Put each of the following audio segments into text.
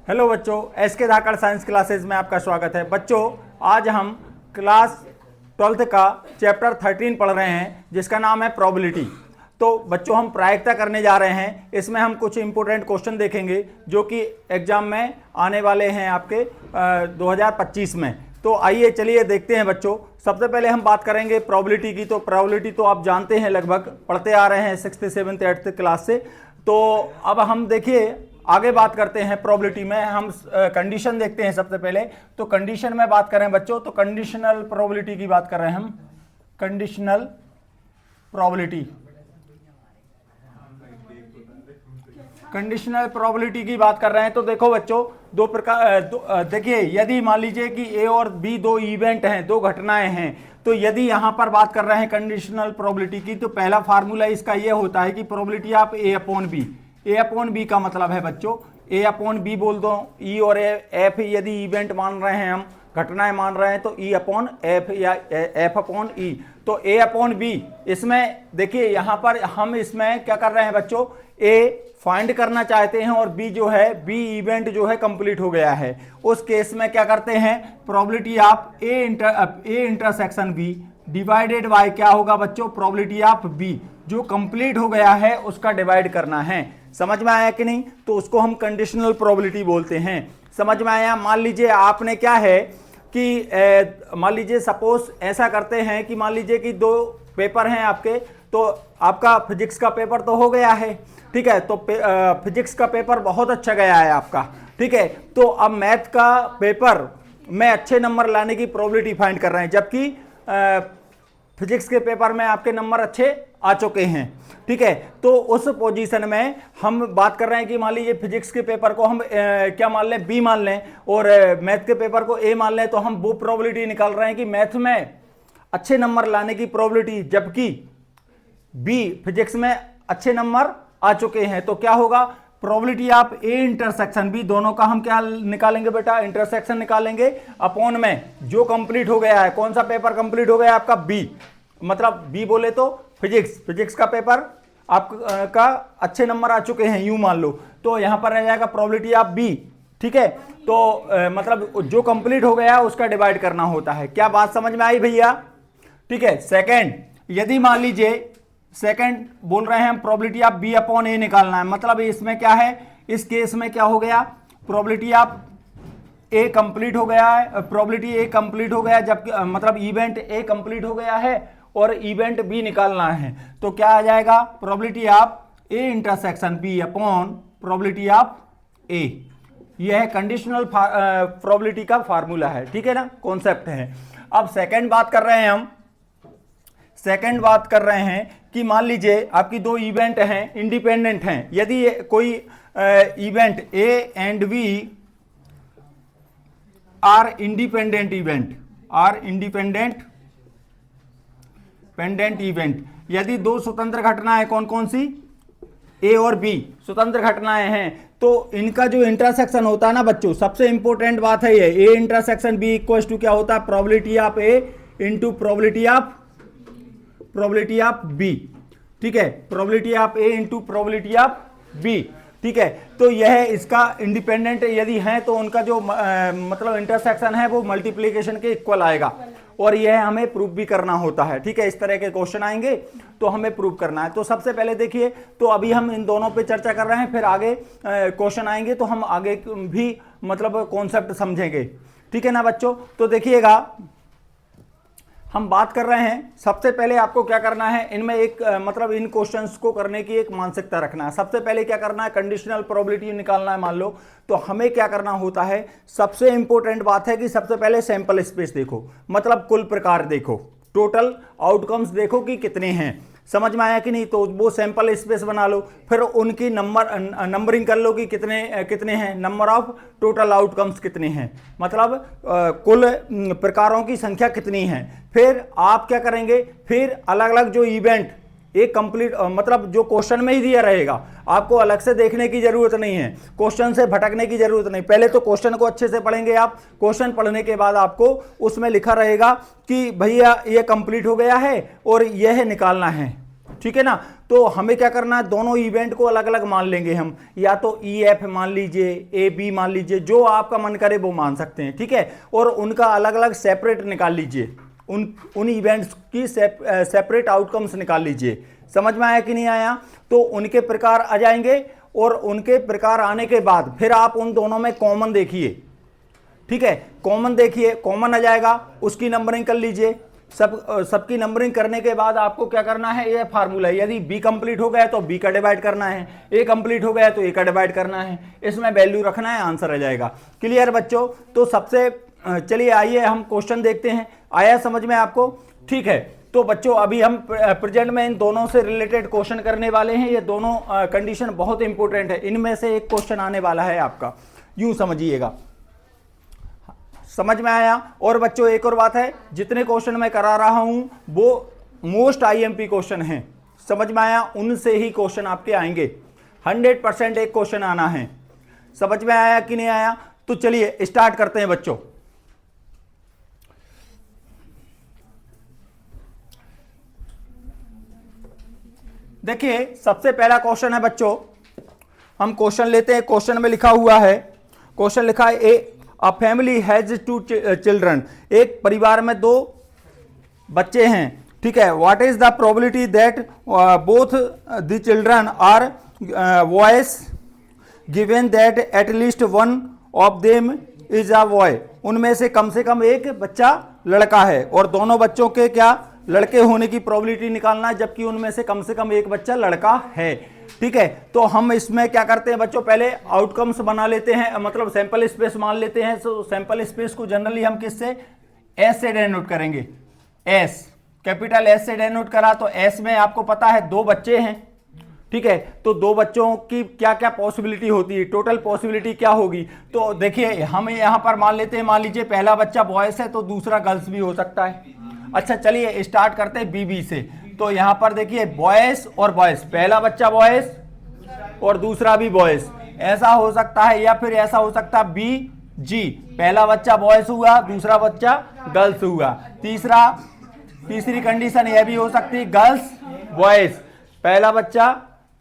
Hello बच्चों, SK धाकड़ science classes में आपका स्वागत है। बच्चों, आज हम क्लास 12th का चैप्टर 13 पढ़ रहे हैं जिसका नाम है प्रोबेबिलिटी। तो बच्चों, हम प्रायिकता करने जा रहे हैं। इसमें हम कुछ इंपॉर्टेंट क्वेश्चन देखेंगे जो कि एग्जाम में आने वाले हैं आपके 2025 में। तो आइए चलिए देखते हैं बच्चों। सबसे पहले हम बात करेंगे प्रोबेबिलिटी की। तो प्रोबेबिलिटी तो आप जानते हैं, लगभग पढ़ते आ रहे हैं 6th 7th 8th क्लास से। तो अब हम देखिए आगे बात करते हैं प्रोबेबिलिटी में। हम कंडीशन देखते हैं सबसे पहले। तो कंडीशन में बात करें बच्चों तो कंडीशनल प्रोबेबिलिटी की बात कर रहे हैं हम। कंडीशनल प्रोबेबिलिटी, कंडीशनल प्रोबेबिलिटी की बात कर रहे हैं। तो देखो बच्चों, दो प्रकार देखिए, यदि मान लीजिए कि ए और बी दो इवेंट हैं, दो घटनाएं हैं, तो यदि यहां पर बात कर रहे हैं कंडीशनल प्रोबेबिलिटी की, तो पहला फार्मूला इसका यह होता है कि probability of A upon B. A upon B का मतलब है बच्चों, ए अपॉन बी बोल दो। ई और एफ यदि इवेंट मान रहे हैं, हम घटनाएं मान रहे हैं, तो ई अपॉन एफ या एफ अपॉन ई। तो ए अपॉन बी, इसमें देखिए यहां पर हम इसमें क्या कर रहे हैं बच्चों, ए फाइंड करना चाहते हैं और बी जो है, बी इवेंट जो है कंप्लीट हो गया है। उस केस में क्या करते हैं, probability of A intersection B divided by क्या होगा बच्चों, प्रोबेबिलिटी ऑफ बी जो कंप्लीट हो गया है उसका डिवाइड करना है। समझ में आया कि नहीं? तो उसको हम कंडीशनल प्रोबेबिलिटी बोलते हैं। समझ में आया? मान लीजिए आपने क्या है कि मान लीजिए सपोज ऐसा करते हैं कि मान लीजिए कि दो पेपर हैं आपके। तो आपका फिजिक्स का पेपर तो हो गया है, ठीक है। तो फिजिक्स का पेपर बहुत अच्छा गया है आपका, ठीक है। तो अब मैथ का पेपर में अच्छे नंबर लाने की प्रोबेबिलिटी फाइंड कर रहे हैं, जबकि फिजिक्स के पेपर में आपके नंबर अच्छे आ चुके हैं, ठीक है। तो उस पोजीशन में हम बात कर रहे हैं कि मान लीजिए फिजिक्स के पेपर को हम क्या मान लें, बी मान लें, और मैथ के पेपर को ए मान लें। तो हम वो प्रोबेबिलिटी निकाल रहे हैं कि मैथ में अच्छे नंबर लाने की प्रोबेबिलिटी, जबकि बी फिजिक्स में अच्छे नंबर आ चुके हैं। तो क्या होगा, probability of A intersection B, दोनों का हम क्या निकालेंगे बेटा, इंटरसेक्शन निकालेंगे अपॉन में जो कंप्लीट हो गया है। कौन सा पेपर कंप्लीट हो गया आपका, बी, मतलब बी बोले तो फिजिक्स का पेपर आपका अच्छे नंबर आ चुके हैं, यूं मान लो। तो यहां पर रह जाएगा प्रोबेबिलिटी ऑफ बी, ठीक है। तो मतलब जो कंप्लीट हो गया उसका डिवाइड करना होता है। क्या बात समझ में आई भैया? ठीक है। सेकंड, यदि मान लीजिए सेकंड बोल रहे हैं हम प्रोबेबिलिटी ऑफ बी अपॉन ए निकालना है। मतलब इसमें क्या है, इस केस में क्या हो गया, प्रोबेबिलिटी ऑफ ए कंप्लीट हो गया है, प्रोबेबिलिटी ए कंप्लीट हो गया, जबकि मतलब इवेंट ए कंप्लीट हो गया है और इवेंट बी निकालना है। तो क्या आ जाएगा, probability of A intersection B upon probability of A. यह है कंडीशनल प्रोबेबिलिटी का फार्मूला है, ठीक है ना, कॉन्सेप्ट है। अब सेकंड बात कर रहे हैं हम। सेकंड बात कर रहे हैं कि मान लीजिए आपकी दो इवेंट हैं, इंडिपेंडेंट हैं। यदि कोई event A and B are independent event, are independent event, यदि दो स्वतंत्र घटनाएं, कौन कौन सी, ए और बी स्वतंत्र घटनाएं हैं, तो इनका जो इंटरसेक्शन होता है ना बच्चों, सबसे इंपॉर्टेंट बात है ये, A intersection B equal to क्या होता है, probability of A into probability of B, ठीक है। Probability of A into probability of B, ठीक है। तो यह इसका इंडिपेंडेंट यदि है तो उनका जो मतलब इंटरसेक्शन है वो मल्टीप्लीकेशन के इक्वल आएगा, और यह हमें प्रूव भी करना होता है, ठीक है। इस तरह के क्वेश्चन आएंगे तो हमें प्रूव करना है। तो सबसे पहले देखिए, तो अभी हम इन दोनों पे चर्चा कर रहे हैं, फिर आगे क्वेश्चन आएंगे तो हम आगे भी मतलब कॉन्सेप्ट समझेंगे, ठीक है ना बच्चों। तो देखिएगा, हम बात कर रहे हैं, सबसे पहले आपको क्या करना है, इनमें एक मतलब इन क्वेश्चंस को करने की एक मानसिकता रखना है। सबसे पहले क्या करना है, कंडीशनल प्रोबेबिलिटी निकालना है मान लो। तो हमें क्या करना होता है, सबसे इंपॉर्टेंट बात है कि सबसे पहले सैंपल स्पेस देखो, मतलब कुल प्रकार देखो, टोटल आउटकम्स देखो कि कितने हैं। समझ में आया कि नहीं? तो वो सैंपल स्पेस बना लो, फिर उनकी नंबरिंग कर लो कि कितने हैं, नंबर ऑफ टोटल आउटकम्स कितने हैं, मतलब कुल प्रकारों की संख्या कितनी है। फिर आप क्या करेंगे, फिर अलग अलग जो इवेंट एक कंप्लीट मतलब जो क्वेश्चन में ही दिया रहेगा, आपको अलग से देखने की जरूरत नहीं है, क्वेश्चन से भटकने की जरूरत नहीं। पहले तो क्वेश्चन को अच्छे से पढ़ेंगे आप, क्वेश्चन पढ़ने के बाद आपको उसमें लिखा रहेगा कि भैया ये कंप्लीट हो गया है और यह निकालना है, ठीक है ना। तो हमें क्या करना है, दोनों इवेंट को अलग अलग मान लेंगे हम, या तो EF मान लीजिए, AB मान लीजिए, जो आपका मन करे वो मान सकते हैं, ठीक है। और उनका अलग अलग सेपरेट निकाल लीजिए, उन इवेंट्स की सेपरेट आउटकम्स निकाल लीजिए। समझ में आया कि नहीं आया? तो उनके प्रकार आ जाएंगे, और उनके प्रकार आने के बाद फिर आप उन दोनों में कॉमन देखिए, ठीक है। कॉमन देखिए, कॉमन आ जाएगा, उसकी नंबरिंग कर लीजिए। सबकी नंबरिंग करने के बाद आपको क्या करना है, ये फार्मूला है, यदि B कंप्लीट हो गया तो B का डिवाइड करना है, A कंप्लीट हो गया तो A का डिवाइड करना है, इसमें वैल्यू रखना है, आंसर आ जाएगा। क्लियर बच्चों? तो सबसे चलिए आइए हम क्वेश्चन देखते हैं। आया समझ में आपको? ठीक है। तो बच्चों अभी हम प्रेजेंट में इन दोनों से रिलेटेड क्वेश्चन करने वाले हैं। ये दोनों कंडीशन बहुत इंपॉर्टेंट है, इनमें से एक क्वेश्चन आने वाला है आपका, यूं समझिएगा। समझ में आया? और बच्चों एक और बात है, जितने क्वेश्चन मैं करा रहा हूं वो मोस्ट IMP क्वेश्चन हैं। समझ में आया? उनसे ही क्वेश्चन आपके आएंगे, 100% एक क्वेश्चन आना है। समझ में आया कि नहीं आया? तो चलिए स्टार्ट करते हैं बच्चों। देखिए सबसे पहला क्वेश्चन है बच्चों, हम क्वेश्चन लेते हैं। क्वेश्चन में लिखा हुआ है, क्वेश्चन लिखा है अ फैमिली हैज 2 चिल्ड्रन, एक परिवार में 2 बच्चे हैं, ठीक है। What is the probability that both the children are boys given that at least one of them is a boy, उनमें से कम एक बच्चा लड़का है, और दोनों बच्चों के क्या लड़के होने की प्रोबेबिलिटी निकालना है, जबकि उनमें से कम एक बच्चा लड़का है, ठीक है। तो हम इसमें क्या करते हैं बच्चों, पहले आउटकम्स बना लेते हैं, मतलब सैंपल स्पेस मान लेते हैं। तो सैंपल स्पेस को जनरली हम किससे, S से डिनोट करेंगे, S, कैपिटल S से डिनोट करा तो S में आपको पता है 2 बच्चे हैं, ठीक है। तो 2 बच्चों की क्या क्या पॉसिबिलिटी होती है, टोटल पॉसिबिलिटी क्या होगी। तो देखिए हम यहां पर मान लेते हैं, मान लीजिए पहला बच्चा बॉयज है तो दूसरा गर्ल्स भी हो सकता है। अच्छा चलिए स्टार्ट करते हैं BB से। तो यहां पर देखिए बॉयज और बॉयज, पहला बच्चा बॉयज और दूसरा भी बॉयज, ऐसा हो सकता है, या फिर ऐसा हो सकता है BG, पहला बच्चा बॉयज हुआ दूसरा बच्चा गर्ल्स हुआ। तीसरी कंडीशन यह भी हो सकती है गर्ल्स बॉयज, पहला बच्चा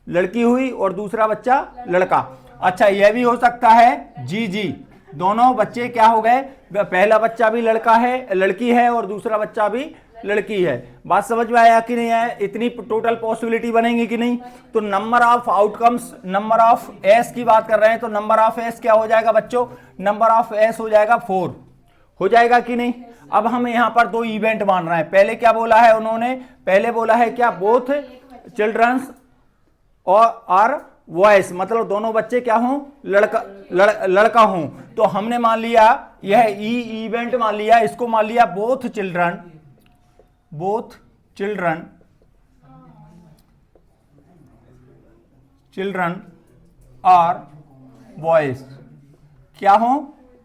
लड़की हुई और दूसरा बच्चा लड़का। अच्छा यह भी हो सकता है GG, दोनों बच्चे क्या हो गए, पहला बच्चा भी लड़की है और दूसरा बच्चा भी लड़की है। बात समझ में आया कि नहीं है? इतनी टोटल पॉसिबिलिटी बनेंगी कि नहीं। तो number of outcomes, number of S की बात कर रहे हैं, तो नंबर ऑफ S क्या हो जाएगा बच्चों, नंबर ऑफ S हो जाएगा 4, हो जाएगा कि नहीं। अब हम यहां पर 2 इवेंट मान रहे हैं। पहले क्या बोला है उन्होंने, पहले बोला है क्या, बोथ चिल्ड्रंस और वॉइस, मतलब दोनों बच्चे क्या हों, लड़का हों। तो हमने मान लिया यह इवेंट मान लिया, इसको मान लिया बोथ चिल्ड्रन और वॉइस क्या हों,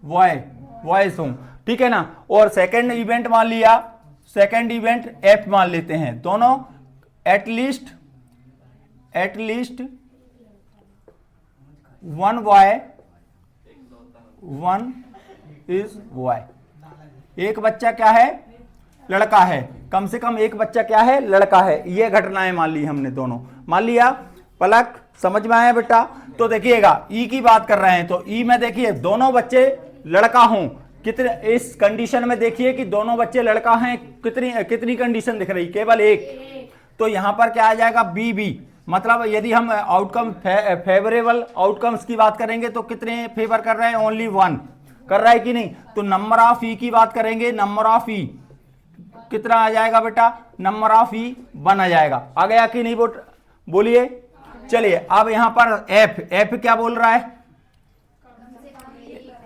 वॉइस हों, ठीक है ना। और सेकंड इवेंट मान लिया, सेकंड इवेंट F मान लेते हैं, दोनों at least one boy one is boy, एक बच्चा क्या है, लड़का है, कम से कम एक बच्चा क्या है, लड़का है। ये घटनाएं मान ली हमने, दोनों मान लिया। पलक समझ में आया बेटा? तो देखिएगा E की बात कर रहे हैं, तो E में देखिए दोनों बच्चे लड़का हों, कितने, इस कंडीशन में देखिए कि दोनों बच्चे लड़का हैं, कितनी कंडीशन दिख रही, केवल एक। तो यहां पर क्या आ जाएगा, BB, मतलब यदि हम आउटकम फेवरेबल आउटकम्स की बात करेंगे तो कितने फेवर कर रहे हैं, ओनली 1 कर रहा है कि नहीं। तो नंबर ऑफ E की बात करेंगे, नंबर ऑफ E कितना आ जाएगा बेटा, नंबर ऑफ E 1 आ जाएगा। आ गया कि नहीं बोलिए। चलिए अब यहां पर F क्या बोल रहा है,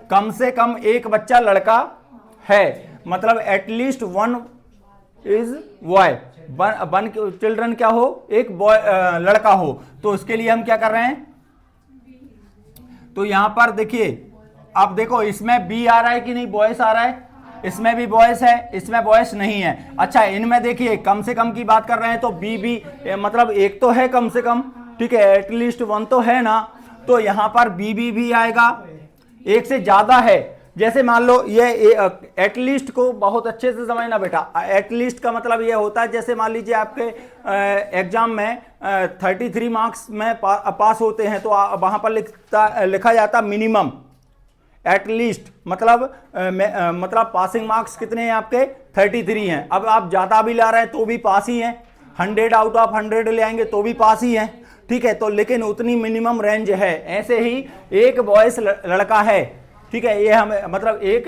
कम से कम एक बच्चा लड़का है, मतलब एटलीस्ट 1 इज बॉय, 1 चिल्ड्रन क्या हो, एक बॉय लड़का हो। तो उसके लिए हम क्या कर रहे हैं, तो यहां पर देखिए, अब देखो इसमें B आ रहा है कि नहीं, बॉयस आ रहा है, इसमें भी बॉयस है, इसमें बॉयस नहीं है। अच्छा इनमें देखिए कम से कम की बात कर रहे हैं, तो BB मतलब एक तो है कम से कम, ठीक है, एटलीस्ट 1 तो है ना। तो यहां पर BB भी आएगा, एक से ज्यादा है, जैसे मान लो ये एटलीस्ट को बहुत अच्छे से समझना बेटा। एटलीस्ट का मतलब ये होता है, जैसे मान लीजिए आपके एग्जाम में 33 मार्क्स में पास होते हैं तो वहां पर लिखा जाता मिनिमम। एटलीस्ट मतलब पासिंग मार्क्स कितने हैं आपके 33 हैं। अब आप ज्यादा भी ला रहे हैं तो भी पास ही हैं, 100 आउट ऑफ 100 ले आएंगे तो भी पास ही हैं, ठीक है। तो लेकिन उतनी मिनिमम रेंज है। ऐसे ही एक बॉयस लड़का है, ठीक है, ये हमें मतलब एक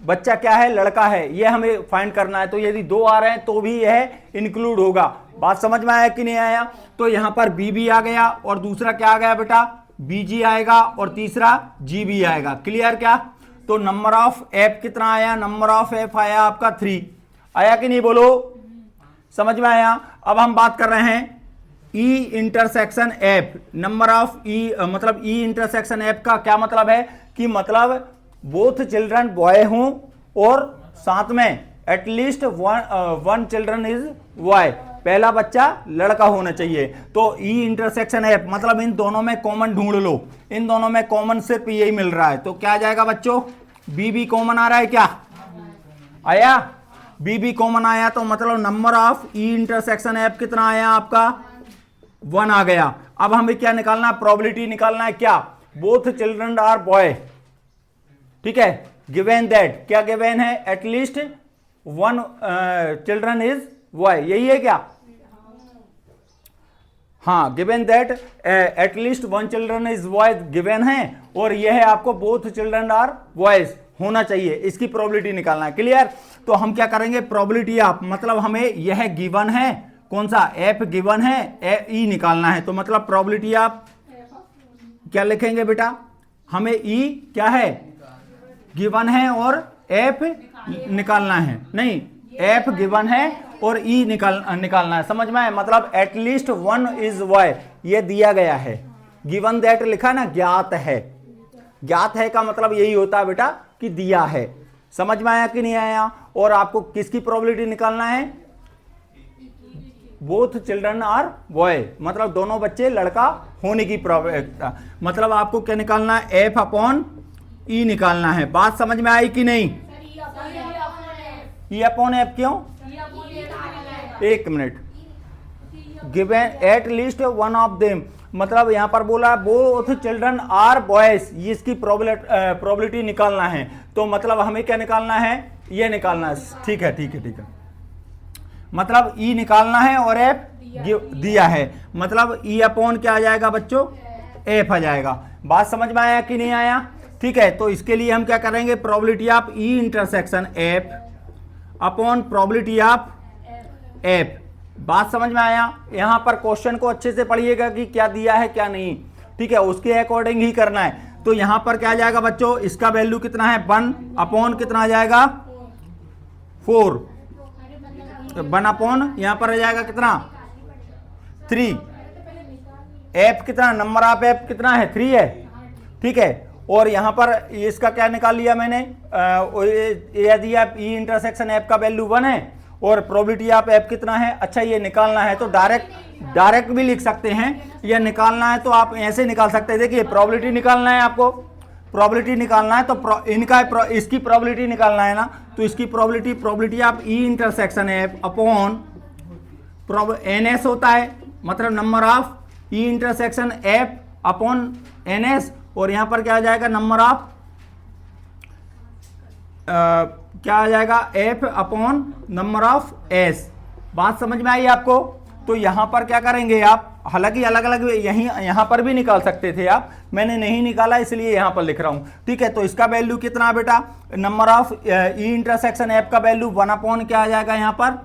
बच्चा क्या है, लड़का है, ये हमें फाइंड करना है। तो यदि 2 आ रहे हैं तो भी यह इंक्लूड होगा। बात समझ में आया कि नहीं आया? तो यहां पर बी भी आ गया और दूसरा क्या आ गया बेटा, बीजी आएगा और तीसरा जी भी आएगा। क्लियर क्या? तो नंबर ऑफ एफ कितना आया, नंबर ऑफ एफ आया आपका 3। आया कि नहीं बोलो? समझ में आया? अब हम बात कर रहे हैं E intersection F. Number of E मतलब ई इंटरसेक्शन एफ का क्या मतलब है कि मतलब बोथ चिल्ड्रन बॉय हों और साथ में at least one children is boy, पहला बच्चा लड़का होना चाहिए। तो ई इंटरसेक्शन एफ मतलब इन दोनों में कॉमन ढूंढ लो, इन दोनों में कॉमन सिर्फ यही मिल रहा है। तो क्या आ जाएगा बच्चों, बी भी कॉमन आ रहा है, क्या आया? बी भी कॉमन आया तो मतलब number of E intersection F कितना आया आपका, 1 आ गया। अब हमें क्या निकालना है, प्रोबेबिलिटी निकालना है। क्या? बोथ चिल्ड्रन आर बॉय, ठीक है। गिवन दैट, क्या गिवन है, एटलीस्ट 1 चिल्ड्रन इज बॉय, यही है क्या? हाँ, given that at least 1 children is boy given है, और यह है आपको बोथ चिल्ड्रन आर बॉयज होना चाहिए, इसकी प्रोबेबिलिटी निकालना है। क्लियर? तो हम क्या करेंगे, प्रोबेबिलिटी ऑफ मतलब हमें यह गिवन है, कौन सा, एफ गिवन है, ई निकालना है। तो मतलब प्रोबेबिलिटी ऑफ क्या लिखेंगे बेटा, हमें ई क्या है, गिवन है और एफ निकालना है, नहीं एफ गिवन है और ई निकालना है। समझ में आया? मतलब एटलीस्ट 1 इज बॉय ये दिया गया है, गिवन दैट लिखा ना, ज्ञात है। ज्ञात है का मतलब यही होता है बेटा कि दिया है। समझ में आया कि नहीं आया? और आपको किसकी प्रोबेबिलिटी निकालना है, बोथ चिल्ड्रन आर बॉय मतलब दोनों बच्चे लड़का होने की प्रोबेबिलिटी। मतलब आपको क्या निकालना है, एफ अपॉन ई निकालना है। बात समझ में आई कि नहीं? ई अपॉन एफ क्यों, एक minute, given at least 1 of them मतलब यहां पर बोला बोथ चिल्ड्रन आर बॉयज, इसकी प्रोबेबिलिटी निकालना है। तो मतलब हमें क्या निकालना है, ये निकालना है। ठीक है ठीक है ठीक है, मतलब ई निकालना है और एफ दिया है, मतलब ई अपॉन क्या आ जाएगा बच्चों, एफ आ जाएगा। बात समझ में आया कि नहीं आया? ठीक है, तो इसके लिए हम क्या करेंगे, probability of E intersection F upon probability of F. बात समझ में आया? यहां पर क्वेश्चन को अच्छे से पढ़िएगा कि क्या दिया है क्या नहीं, ठीक है, उसके अकॉर्डिंग ही करना है। तो यहां पर क्या आ जाएगा बच्चों, इसका वैल्यू कितना है, 1 अपॉन कितना आ जाएगा, 4, 1 अपॉन यहां पर आ जाएगा कितना, 3। एफ कितना, नंबर ऑफ एफ कितना है, 3 है, ठीक है। और यहां पर इसका क्या निकाल लिया मैंने, यदि आप ई इंटरसेक्शन एफ का वैल्यू 1 है और प्रोबेबिलिटी ऑफ एफ कितना है, अच्छा ये निकालना है तो डायरेक्ट भी लिख सकते हैं, या निकालना है तो आप ऐसे निकाल सकते हैं। देखिए प्रोबेबिलिटी निकालना है आपको, प्रोबेबिलिटी निकालना है तो इसकी प्रोबेबिलिटी निकालना है ना, तो इसकी probability of E intersection F upon NS होता है, मतलब number of E intersection F upon NS, और यहां पर क्या आ जाएगा, नंबर ऑफ क्या आ जाएगा, F upon number of S. बात समझ में आई आपको? तो यहां पर क्या करेंगे आप, हालांकि अलग अलग यहां पर भी निकाल सकते थे आप, मैंने नहीं निकाला इसलिए यहां पर लिख रहा हूं, ठीक है। तो इसका वैल्यू कितना बेटा, number of E intersection F का वैल्यू 1 अपॉन क्या आ जाएगा यहां पर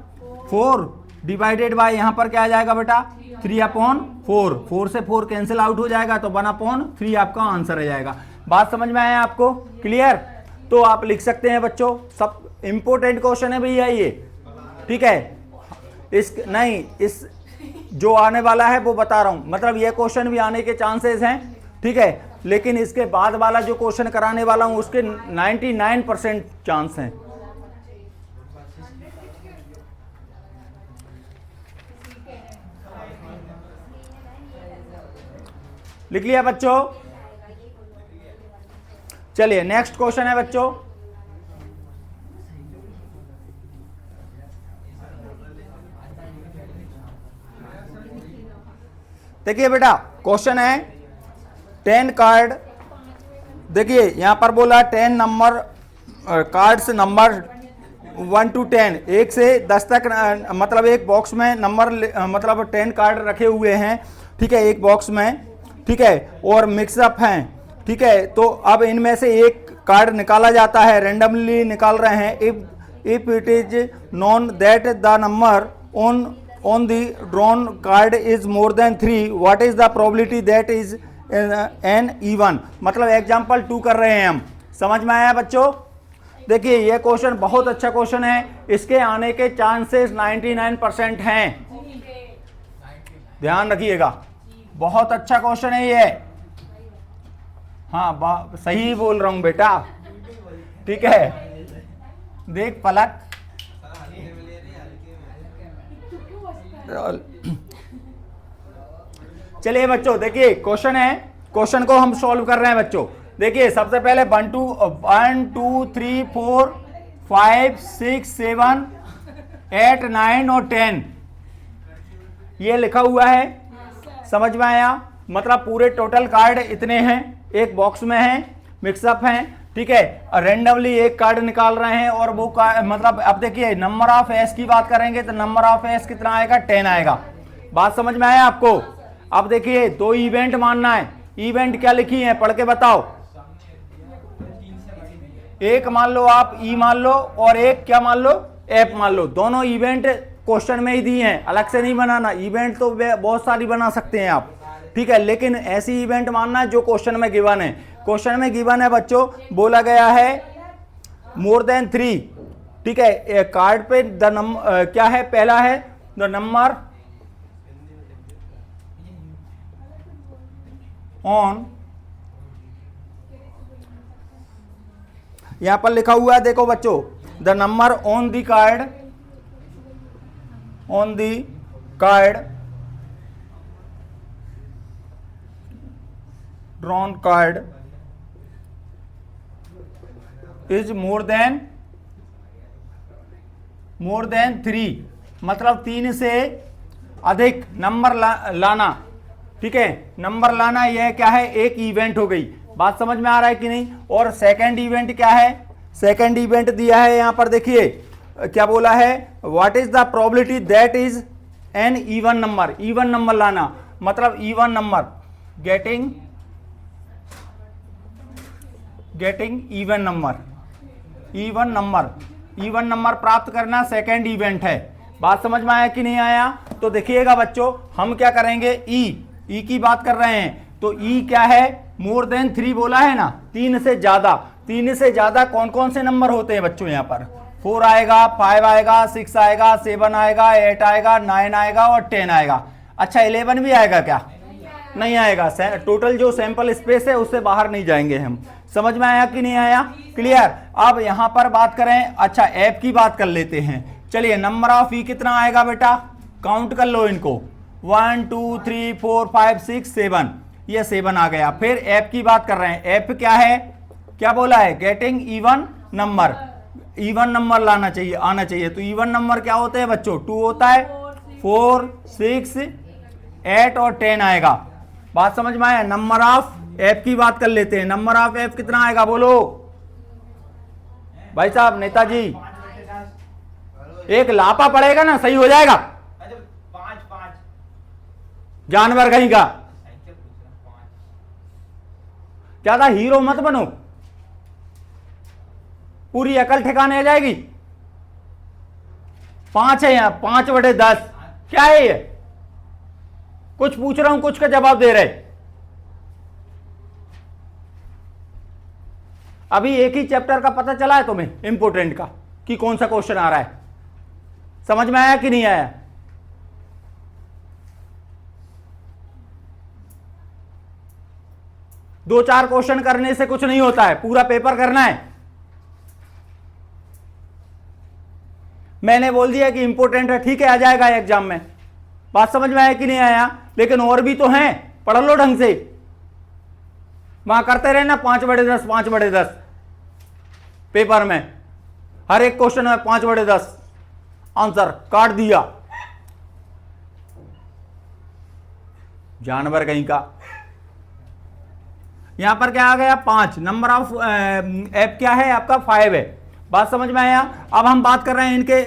4 डिवाइडेड बाय यहां पर क्या आ जाएगा बेटा 3 अपॉन 4, 4 से 4 कैंसिल आउट हो जाएगा तो 1 अपॉन 3 आपका आंसर आ जाएगा। बात समझ में आया आपको? क्लियर? तो आप लिख सकते हैं बच्चों, सब इंपॉर्टेंट क्वेश्चन है भैया ये, ठीक है। इस जो आने वाला है वो बता रहा हूं, मतलब ये क्वेश्चन भी आने के चांसेस हैं, ठीक है, लेकिन इसके बाद वाला जो क्वेश्चन कराने वाला हूं उसके 99% चांस हैं। लिख लिया बच्चों? चलिए नेक्स्ट क्वेश्चन है बच्चों, देखिए बेटा क्वेश्चन है 10 कार्ड, देखिए यहां पर बोला 10 नंबर कार्ड्स नंबर 1 to 10, 1 से 10 तक, मतलब एक बॉक्स में नंबर मतलब 10 कार्ड रखे हुए हैं, ठीक है, एक बॉक्स में, ठीक है, और मिक्सअप हैं, ठीक है। तो अब इनमें से एक कार्ड निकाला जाता है, रेंडमली निकाल रहे हैं। If it is known that the number on the drawn card is more than 3, what is the probability that is an even. मतलब एग्जाम्पल 2 कर रहे हैं हम, समझ में आया बच्चों। देखिए ये क्वेश्चन बहुत अच्छा क्वेश्चन है, इसके आने के चांसेस 99% हैं, ध्यान रखिएगा, बहुत अच्छा क्वेश्चन है ये। हाँ सही बोल रहा हूं बेटा, ठीक है, देख पलक, चलिए बच्चों देखिए क्वेश्चन है, क्वेश्चन को हम सॉल्व कर रहे हैं बच्चों। देखिए सबसे पहले 1 2 3 4 5 6 7 8 9 और 10 ये लिखा हुआ है, समझ में आया। मतलब पूरे टोटल कार्ड इतने हैं, एक बॉक्स में हैं, मिक्सअप हैं, ठीक है, रेंडमली एक कार्ड निकाल रहे हैं और वो मतलब अब देखिए नंबर ऑफ एस की बात करेंगे तो नंबर ऑफ एस कितना आएगा, 10 आएगा। बात समझ में आया आपको। अब देखिए 2 इवेंट मानना है, इवेंट क्या लिखी है पढ़ के बताओ। एक मान लो आप ई मान लो और एक क्या मान लो, एफ मान लो। दोनों इवेंट क्वेश्चन में ही दी हैं, अलग से नहीं बनाना। इवेंट तो बहुत सारी बना सकते हैं आप, ठीक है, लेकिन ऐसी इवेंट मानना है जो क्वेश्चन में गिवन है। क्वेश्चन में गिवन है बच्चों, बोला गया है मोर देन 3, ठीक है। कार्ड पे द नंबर क्या है, पहला है द नंबर ऑन, यहां पर लिखा हुआ है देखो बच्चों, the number on the card, on the card drawn card is more than 3, मतलब 3 से अधिक नंबर लाना, ठीक है। नंबर लाना यह क्या है, एक इवेंट हो गई। बात समझ में आ रहा है कि नहीं। और सेकंड इवेंट क्या है, सेकंड इवेंट दिया है यहां पर, देखिए क्या बोला है, what is the probability that is an even number. Even number लाना मतलब even number, getting even number, even number प्राप्त करना सेकंड इवेंट है। बात समझ में आया कि नहीं आया। तो देखिएगा बच्चों हम क्या करेंगे, ई की बात कर रहे हैं तो ई क्या है, मोर देन 3 बोला है ना, 3 से ज्यादा। 3 से ज्यादा कौन कौन से नंबर होते हैं बच्चों, यहाँ पर 4 आएगा, 5 आएगा, 6 आएगा, 7 आएगा, 8 आएगा, 9 आएगा और 10 आएगा। अच्छा 11 भी आएगा क्या, नहीं आएगा। टोटल जो सैंपल स्पेस है उससे बाहर नहीं जाएंगे हम। समझ में आया कि नहीं आया, क्लियर। अब यहां पर बात करें, अच्छा ऐप की बात कर लेते हैं। चलिए नंबर ऑफ ई कितना आएगा बेटा, काउंट कर लो इनको, 1 2 3 4 5 6 7, ये 7 आ गया। फिर ऐप की बात कर रहे हैं, ऐप क्या है, क्या बोला है, getting even number, even number लाना चाहिए, आना चाहिए। तो इवन नंबर क्या होते हैं बच्चों, 2 होता है, 4 6 8 और 10 आएगा। बात समझ में आया। नंबर ऑफ ऐप की बात कर लेते हैं, नंबर ऑफ ऐप कितना आएगा बोलो भाई साहब, नेताजी। एक लापा पड़ेगा ना, सही हो जाएगा। 5 जानवर कहीं का, ज्यादा हीरो मत बनो, पूरी अकल ठिकाने आ जाएगी। 5 है यहां, 5/10 क्या है ये, कुछ पूछ रहा हूं कुछ का जवाब दे रहे। अभी एक ही चैप्टर का पता चला है तुम्हें, इंपोर्टेंट का, कि कौन सा क्वेश्चन आ रहा है। समझ में आया कि नहीं आया। दो चार क्वेश्चन करने से कुछ नहीं होता है, पूरा पेपर करना है। मैंने बोल दिया कि इंपोर्टेंट है, ठीक है, आ जाएगा एग्जाम में। बात समझ में आया कि नहीं आया। लेकिन और भी तो हैं, पढ़ लो ढंग से। वहां करते रहे ना 5/10 5/10 पेपर में, हर एक क्वेश्चन में 5/10 आंसर काट दिया, जानवर कहीं का। यहां पर क्या आ गया 5, नंबर ऑफ एप क्या है आपका 5 है। बात समझ में आया। अब हम बात कर रहे हैं इनके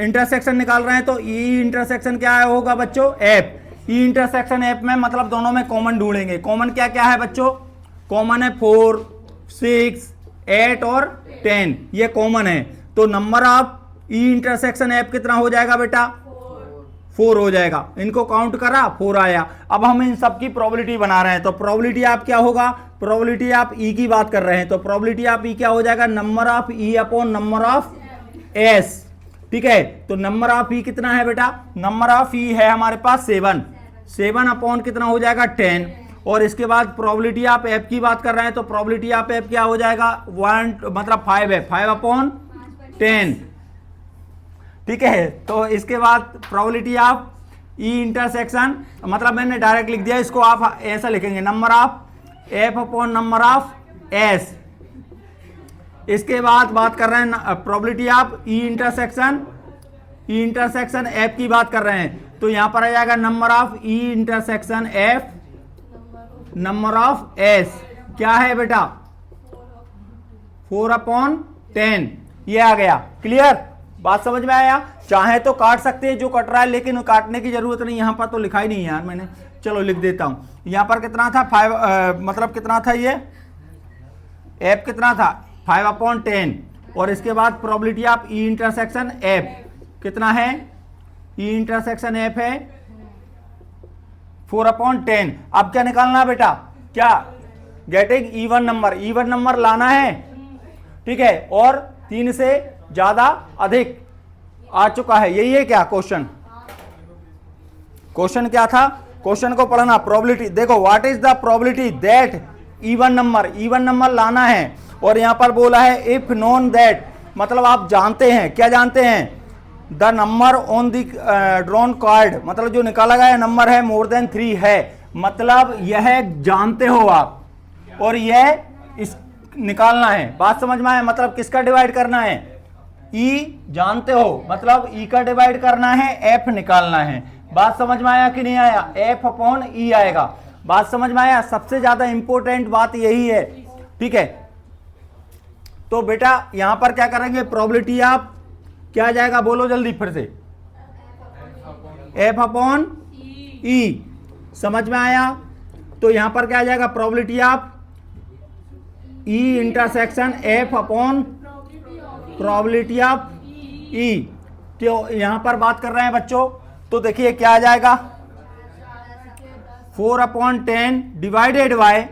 इंटरसेक्शन निकाल रहे हैं, तो ई इंटरसेक्शन क्या होगा बच्चों, एप। ई इंटरसेक्शन एप में मतलब दोनों में कॉमन ढूंढेंगे। कॉमन क्या क्या है बच्चों, कॉमन है 4, 6, 8 और 10, ये कॉमन है। तो number of E intersection app कितना हो जाएगा बेटा, 4 हो जाएगा। इनको काउंट करा 4 आया। अब हम इन सब की प्रोबेबिलिटी बना रहे हैं, तो प्रोबेबिलिटी आप क्या होगा, प्रोबेबिलिटी आप ई की बात कर रहे हैं, तो प्रोबेबिलिटी आप ई क्या हो जाएगा, number of E upon number of S. ठीक है, तो नंबर ऑफ ई कितना है बेटा, नंबर ऑफ ई है हमारे पास 7 अपॉन कितना हो जाएगा 10। और इसके बाद प्रोबेबिलिटी आप एफ की बात कर रहे हैं, तो प्रोबेबिलिटी आप एफ क्या हो जाएगा 1 मतलब 5 है, 5 अपॉन 10। ठीक है, तो इसके बाद प्रोबेबिलिटी आप ई इंटरसेक्शन, मतलब मैंने डायरेक्ट लिख दिया, इसको आप ऐसा लिखेंगे number of F upon number of S. इसके बाद बात कर रहे हैं प्रोबेबिलिटी आप ई इंटरसेक्शन एफ की बात कर रहे हैं, तो यहां पर आ जाएगा number of E intersection F number of S क्या है बेटा 4 अपॉन 10, ये आ गया। क्लियर, बात समझ में आया। चाहे तो काट सकते हैं जो कट रहा है, लेकिन काटने की जरूरत नहीं, यहां पर तो लिखा ही नहीं है यार मैंने, चलो लिख देता हूं। यहां पर कितना था 5 मतलब कितना था ये एफ कितना था 5 अपॉन 10, और इसके बाद प्रोबेबिलिटी आप ई इंटरसेक्शन एफ कितना है, ई इंटरसेक्शन एफ है 4 अपॉन 10। अब क्या निकालना है बेटा, क्या गेटिंग इवन नंबर लाना है। ठीक है, और 3 से ज्यादा अधिक आ चुका है, यही है क्या क्वेश्चन। क्वेश्चन क्या था, क्वेश्चन को पढ़ना। प्रोबेबिलिटी देखो, what is the probability that even number लाना है, और यहां पर बोला है इफ नोन दैट, मतलब आप जानते हैं, क्या जानते हैं, the number on the drawn card, मतलब जो निकाला गया नंबर है मोर देन 3 है, मतलब यह जानते हो आप, और यह इस निकालना है। बात समझ में आया, मतलब किसका डिवाइड करना है, ई जानते हो, मतलब ई का डिवाइड करना है, एफ निकालना है। बात समझ में आया कि नहीं आया, एफ अपॉन ई आएगा। बात समझ में आया, सबसे ज्यादा इंपॉर्टेंट बात यही है। ठीक है, तो बेटा यहां पर क्या करेंगे, प्रोबेबिलिटी आप क्या आ जाएगा, बोलो जल्दी फिर से, एफ अपॉन ई। समझ में आया, तो यहां पर क्या आ जाएगा, प्रोबेबिलिटी आप E intersection F upon probability of E. तो यहां पर बात कर रहे हैं बच्चों, तो देखिए क्या आ जाएगा 4 अपॉन 10 डिवाइडेड बाय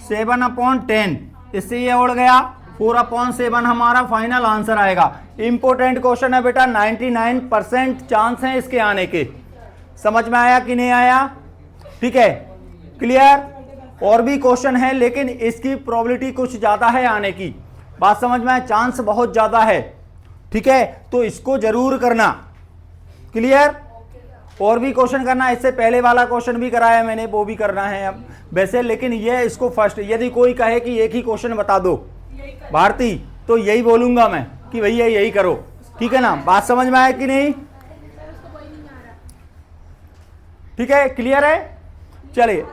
7 अपॉन 10, इससे ये उड़ गया 4 अपॉन 7 हमारा फाइनल आंसर आएगा। इंपॉर्टेंट क्वेश्चन है बेटा, 99% चांस है इसके आने के। समझ में आया कि नहीं आया, ठीक है, क्लियर। और भी क्वेश्चन है, लेकिन इसकी प्रोबेबिलिटी कुछ ज्यादा है आने की। बात समझ में आया, चांस बहुत ज्यादा है। ठीक है, तो इसको जरूर करना, क्लियर। और भी क्वेश्चन करना, इससे पहले वाला क्वेश्चन भी कराया मैंने, वो भी करना है अब वैसे, लेकिन ये इसको फर्स्ट, यदि कोई कहे कि एक ही क्वेश्चन बता दो भारती, तो यही बोलूंगा मैं कि भैया यही करो। ठीक है ना, बात समझ में आया कि नहीं, ठीक है, क्लियर है। चलिए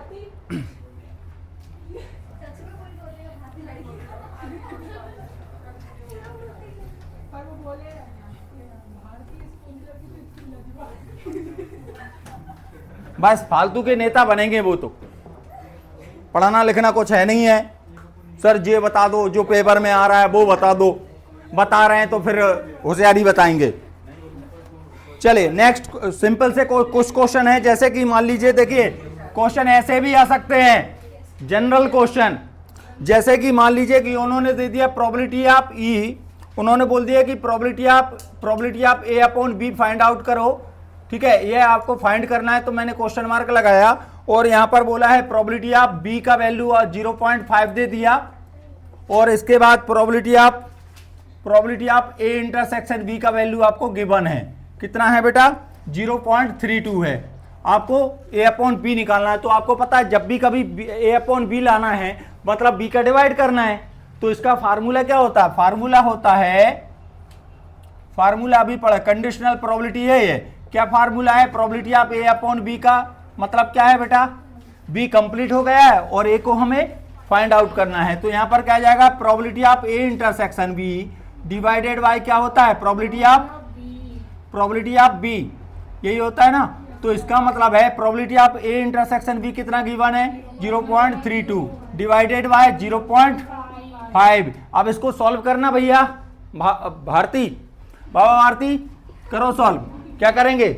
बस फालतू के नेता बनेंगे वो, तो पढ़ाना लिखना कुछ है नहीं है। सर ये बता दो, जो पेपर में आ रहा है वो बता दो, बता रहे हैं तो फिर होशियारी बताएंगे। चलिए नेक्स्ट सिंपल से कुछ क्वेश्चन है, जैसे कि मान लीजिए, देखिए क्वेश्चन ऐसे भी आ सकते हैं, जनरल क्वेश्चन, जैसे कि मान लीजिए कि उन्होंने दे दिया प्रोबेबिलिटी ऑफ ई, उन्होंने बोल दिया कि probability of A upon B find out करो। ठीक है, ये आपको फाइंड करना है, तो मैंने क्वेश्चन मार्क लगाया, और यहां पर बोला है प्रोबेबिलिटी ऑफ बी का वैल्यू 0.5 दे दिया, और इसके बाद probability of A intersection B का वैल्यू आपको गिवन है, कितना है बेटा 0.32 है। आपको ए अपॉन बी निकालना है। तो आपको पता है जब भी कभी ए अपॉन बी लाना है मतलब बी का डिवाइड करना है, तो इसका फार्मूला क्या होता है, फार्मूला होता है, फार्मूला अभी पढ़ा, कंडीशनल प्रोबेबिलिटी है ये। क्या फार्मूला है, probability of A upon B का मतलब क्या है बेटा, बी कंप्लीट हो गया है और ए को हमें फाइंड आउट करना है। तो यहां पर क्या जाएगा, probability of A intersection B divided by क्या होता है, प्रोबेबिलिटी ऑफ बी, यही होता है ना। तो इसका मतलब है probability of A intersection B कितना गिवन है, 0.32 डिवाइडेड बाय 0.5। अब इसको सॉल्व करना भैया, भारती, बाबा भारती करो सॉल्व। क्या करेंगे,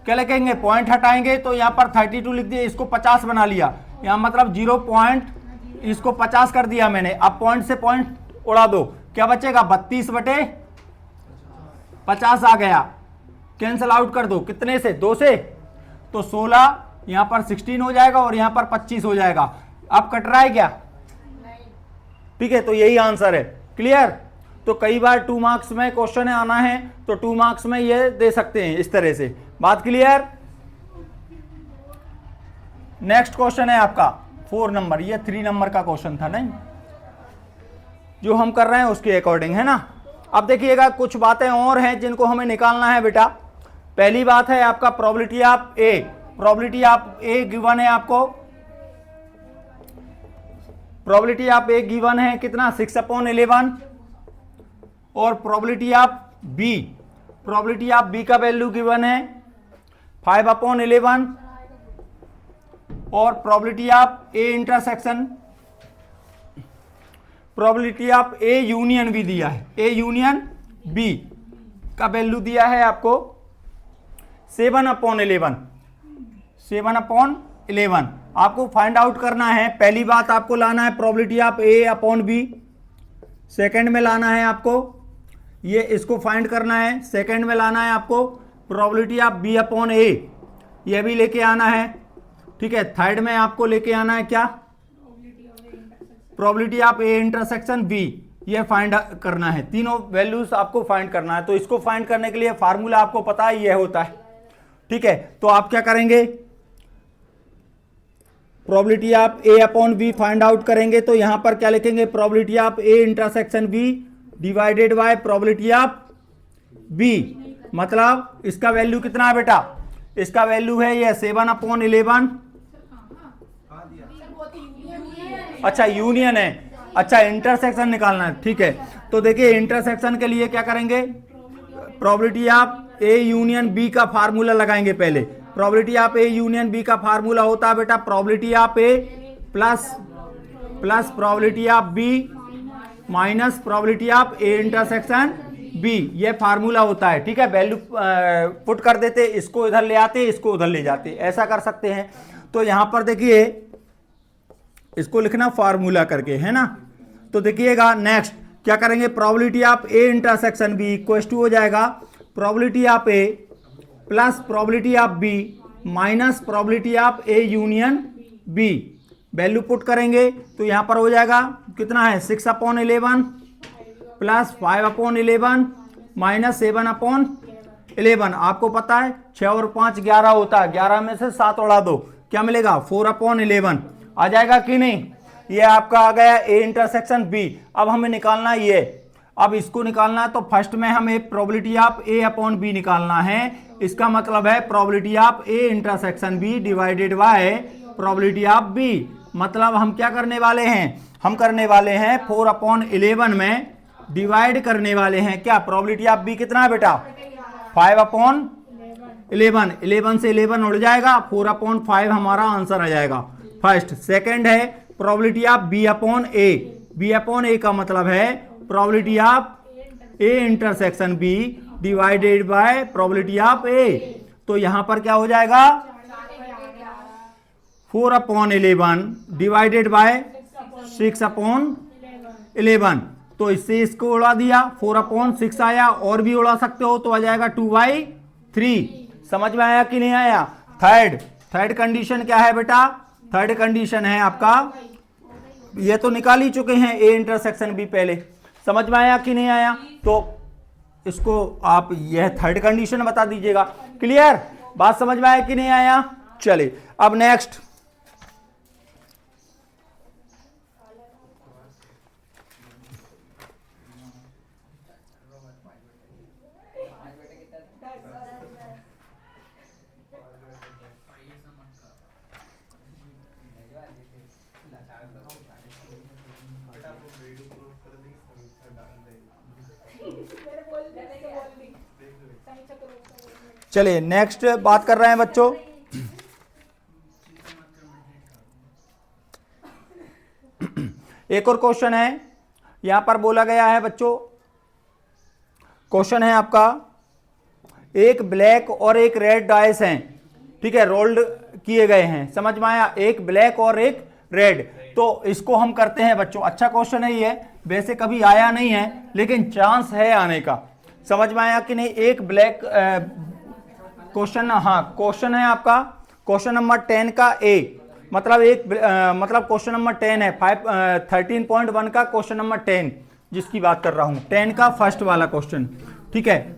क्या लिखेंगे, पॉइंट हटाएंगे तो यहाँ पर 32 लिख दिया, इसको 50 बना लिया, यहाँ मतलब 0 पॉइंट, इसको 50 कर दिया मैंने। अब पॉइंट से पॉइंट उड़ा दो, क्या बचेगा, 32/50 आ गया। कैंसल आउट कर दो, कितने से, 2 से, तो 16, यहाँ पर 16 हो जाएगा और यहाँ पर 25 हो जाएगा। अब कट रहा है क्या, ठीक है, तो यही आंसर है। क्लियर। तो कई बार 2 मार्क्स में क्वेश्चन आना है तो 2 मार्क्स में ये दे सकते हैं इस तरह से, बात क्लियर। नेक्स्ट क्वेश्चन है आपका 4 नंबर, ये 3 नंबर का क्वेश्चन था नहीं, जो हम कर रहे हैं उसके अकॉर्डिंग है ना। अब देखिएगा कुछ बातें और हैं जिनको हमें निकालना है बेटा। पहली बात है आपका probability of A, probability of A given है आपको, प्रोबेबिलिटी ऑफ ए गिवन है कितना, 6/11, और probability of B, probability of B का वैल्यू गिवन है 5/11, और probability of A intersection, probability of A union भी दिया है, ए यूनियन बी का वैल्यू दिया है आपको 7/11, 7/11 आपको फाइंड आउट करना है। पहली बात आपको लाना है probability of A upon B, second में लाना है आपको ये, इसको फाइंड करना है। सेकंड में लाना है आपको प्रोबेबिलिटी ऑफ बी अपॉन ए, ये भी लेके आना है, ठीक है। थर्ड में आपको लेके आना है क्या, probability of A intersection B, ये फाइंड करना है। तीनों वैल्यूज आपको फाइंड करना है। तो इसको फाइंड करने के लिए फार्मूला आपको पता है ये होता है, ठीक है। तो आप क्या करेंगे, probability of A upon B find out करेंगे तो यहां पर क्या लिखेंगे, probability of A intersection B divided by probability of B, मतलब इसका वैल्यू कितना है बेटा, इसका वैल्यू है ये 7/11, अच्छा यूनियन है, अच्छा इंटरसेक्शन निकालना है, ठीक है। तो देखिए इंटरसेक्शन के लिए क्या करेंगे, probability of A union B का फार्मूला लगाएंगे पहले। Probability of A union B का फार्मूला होता है बेटा probability of A plus probability of B minus probability of A intersection B, ये फार्मूला होता है, ठीक है। वैल्यू पुट कर देते, इसको इधर ले आते, इसको उधर ले जाते, ऐसा कर सकते हैं। तो यहां पर देखिए इसको लिखना फार्मूला करके, है ना। तो देखिएगा नेक्स्ट क्या करेंगे, probability of A intersection B equal to हो जाएगा probability of A plus probability of B minus probability of A union B. Value put करेंगे तो यहां पर हो जाएगा कितना है, 6/11 प्लस 5/11 माइनस 7/11। आपको पता है 6 और 5 11 होता है, 11 में से 7 उड़ा दो, क्या मिलेगा 4/11 आ जाएगा कि नहीं। ये आपका आ गया ए इंटरसेक्शन बी। अब हमें निकालना है ये, अब इसको निकालना है तो फर्स्ट में हमें probability of A upon B निकालना है। इसका मतलब है probability of A intersection B divided by probability of B. मतलब हम क्या करने वाले हैं, हम करने वाले हैं 4/11 में डिवाइड करने वाले हैं क्या, प्रोबेबिलिटी ऑफ बी कितना है बेटा 5/11, 11 से 11 उड़ जाएगा, 4/5 हमारा आंसर आ जाएगा फर्स्ट। सेकंड है probability of B upon A, B upon A का मतलब है probability of A intersection B divided by probability of A. तो यहां पर क्या हो जाएगा 4/11 डिवाइडेड बाय 6/11। तो इससे इसको उड़ा दिया, 4/6 आया, और भी उड़ा सकते हो तो आ जाएगा 2/3। समझ में आया कि नहीं आया। थर्ड कंडीशन क्या है बेटा, थर्ड कंडीशन है आपका, ये तो निकाल ही चुके हैं ए इंटरसेक्शन बी पहले, समझ में आया कि नहीं आया। तो इसको आप यह थर्ड कंडीशन बता दीजिएगा। क्लियर। बात समझ में आया कि नहीं आया? चलिए अब नेक्स्ट, चलिए नेक्स्ट बात कर रहे हैं बच्चों, एक और क्वेश्चन है यहां पर बोला गया है बच्चों, क्वेश्चन है आपका, एक ब्लैक और एक रेड डाइस हैं, ठीक है, रोल्ड किए गए हैं, समझ में आया, एक ब्लैक और एक रेड, तो इसको हम करते हैं बच्चों, अच्छा क्वेश्चन है ये, वैसे कभी आया नहीं है लेकिन चांस है आने का, समझ में आया कि नहीं? एक ब्लैक क्वेश्चन, हाँ क्वेश्चन है आपका क्वेश्चन नंबर 10 का ए, मतलब एक मतलब क्वेश्चन नंबर 10 है 13.1 का क्वेश्चन नंबर 10 जिसकी बात कर रहा हूं, 10 का फर्स्ट वाला क्वेश्चन, ठीक है,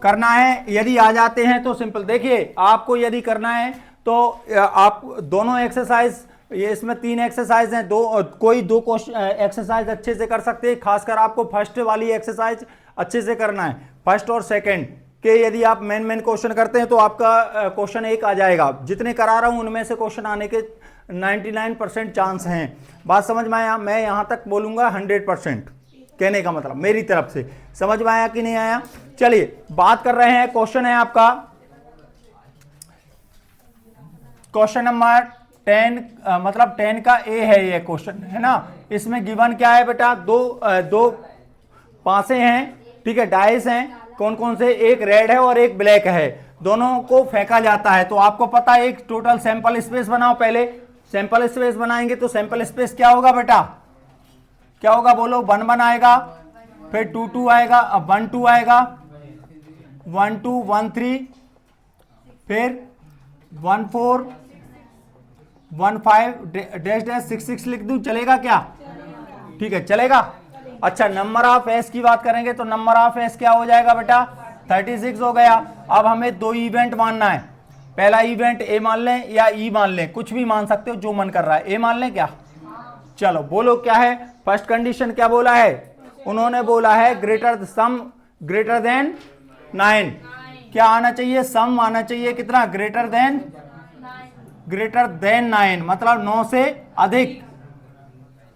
करना है। यदि आ जाते हैं तो सिंपल, देखिए आपको यदि करना है तो आप दोनों एक्सरसाइज, ये इसमें 3 एक्सरसाइज हैं, कोई दो एक्सरसाइज अच्छे से कर सकते हैं, खासकर आपको फर्स्ट वाली एक्सरसाइज अच्छे से करना है, फर्स्ट और सेकंड के यदि आप मेन क्वेश्चन करते हैं तो आपका क्वेश्चन 1 आ जाएगा, जितने करा रहा हूं उनमें से क्वेश्चन आने के 99% चांस हैं, बात समझ में आया? मैं यहां तक बोलूंगा 100%, कहने का मतलब मेरी तरफ से, समझ में आया कि नहीं आया? चलिए बात कर रहे हैं, क्वेश्चन है आपका क्वेश्चन नंबर 10, मतलब 10 का ए है ये क्वेश्चन, है ना, इसमें गिवन क्या है बेटा, दो पासे हैं, ठीक है, डाइस हैं, कौन कौन से, एक रेड है और एक ब्लैक है, दोनों को फेंका जाता है, तो आपको पता है एक टोटल सैंपल स्पेस बनाओ, पहले सैंपल स्पेस बनाएंगे तो सैंपल स्पेस क्या होगा बेटा, क्या होगा बोलो, 1 1 आएगा, फिर 2 2 आएगा, अब 1 2 आएगा, 1 2 1 3, फिर 1 4 1 5 डैश डैश 6 6 लिख दूं, चलेगा क्या? ठीक है चलेगा। अच्छा नंबर ऑफ एस की बात करेंगे तो नंबर ऑफ एस क्या हो जाएगा बेटा, 36 हो गया। अब हमें 2 इवेंट मानना है, पहला इवेंट ए मान लें या ई मान लें, कुछ भी मान सकते हो जो मन कर रहा है, ए मान लें क्या? चलो बोलो क्या है, फर्स्ट कंडीशन क्या बोला है उन्होंने, बोला है सम ग्रेटर देन 9, क्या आना चाहिए, सम आना चाहिए कितना, ग्रेटर देन 9, मतलब 9 से अधिक,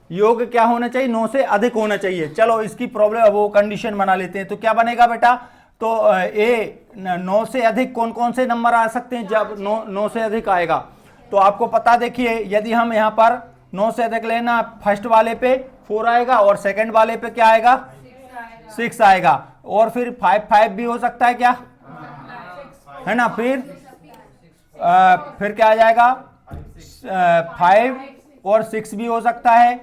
योग क्या होना चाहिए, 9 से अधिक होना चाहिए। चलो इसकी प्रॉब्लम वो कंडीशन बना लेते हैं, तो क्या बनेगा बेटा, तो ए 9 से अधिक कौन कौन से नंबर आ सकते हैं, जब 9 से अधिक आएगा तो आपको पता, देखिए यदि हम यहाँ पर 9 से अधिक लेना, फर्स्ट वाले पे 4 आएगा और सेकंड वाले पे क्या आएगा, 6 आएगा, और फिर 5 5 भी हो सकता है क्या, है ना, फिर क्या आ जाएगा, 5 और 6 भी हो सकता है,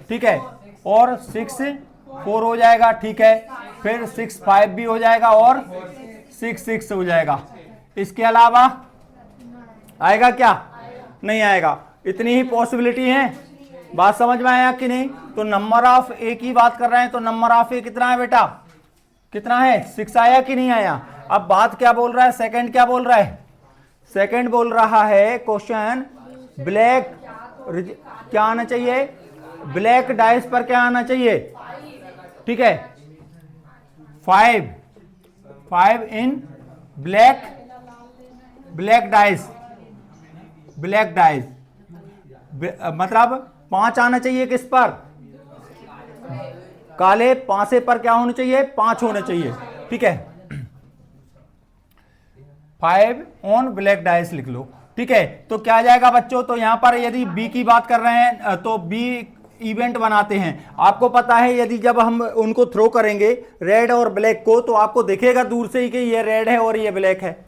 ठीक है, और 6 4 हो जाएगा, ठीक है, फिर 6 5 भी हो जाएगा और 6 6 हो जाएगा। इसके अलावा आएगा क्या, नहीं आएगा, इतनी ही पॉसिबिलिटी है, बात समझ में आया कि नहीं? तो नंबर ऑफ ए की बात कर रहे हैं तो नंबर ऑफ ए कितना है बेटा, कितना है, 6 आया कि नहीं आया? अब बात क्या बोल रहा है, सेकंड क्या बोल रहा है, सेकंड बोल रहा है क्वेश्चन ब्लैक क्या आना चाहिए, ब्लैक डाइस पर क्या आना चाहिए, ठीक है, 5 इन ब्लैक डाइस, मतलब 5 आना चाहिए किस पर, काले पासे पर क्या होना चाहिए, 5 होना चाहिए, ठीक है, 5 ऑन ब्लैक डाइस लिख लो, ठीक है। तो क्या आ जाएगा बच्चों, तो यहां पर यदि बी की बात कर रहे हैं तो बी इवेंट बनाते हैं, आपको पता है यदि जब हम उनको थ्रो करेंगे रेड और ब्लैक को, तो आपको दिखेगा दूर से ही कि ये रेड है और ये ब्लैक है,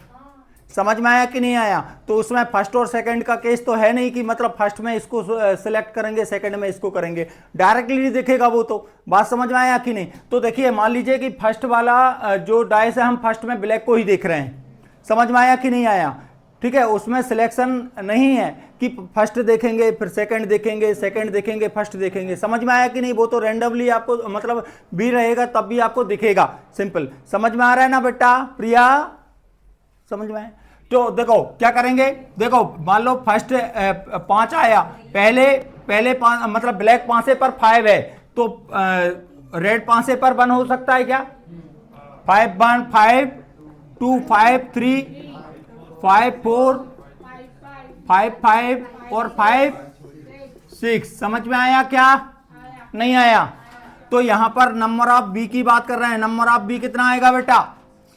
समझ में आया कि नहीं आया? तो उसमें फर्स्ट और सेकंड का केस तो है नहीं कि मतलब फर्स्ट में इसको सिलेक्ट करेंगे सेकंड में इसको करेंगे, डायरेक्टली दिखेगा वो, तो बात समझ में आया कि नहीं? तो देखिए मान लीजिए कि फर्स्ट वाला जो डाइस है हम फर्स्ट में ब्लैक को ही देख रहे हैं, समझ में आया कि नहीं आया, ठीक है, उसमें सिलेक्शन नहीं है कि फर्स्ट देखेंगे फिर सेकंड देखेंगे फर्स्ट देखेंगे, समझ में आया कि नहीं? वो तो रैंडमली आपको मतलब भी रहेगा तब भी आपको दिखेगा, सिंपल, समझ में आ रहा है ना बेटा? प्रिया समझ में आया? तो देखो क्या करेंगे, देखो मान लो फर्स्ट 5 आया, पहले 5 मतलब ब्लैक 5 पर 5 है, तो रेड 5 पर 1 हो सकता है क्या? 5 1 5 2 5 3 5 4 5 5 और 5 6। समझ में आया क्या? नहीं आया? तो यहां पर नंबर ऑफ बी की बात कर रहे हैं, नंबर ऑफ बी कितना आएगा बेटा?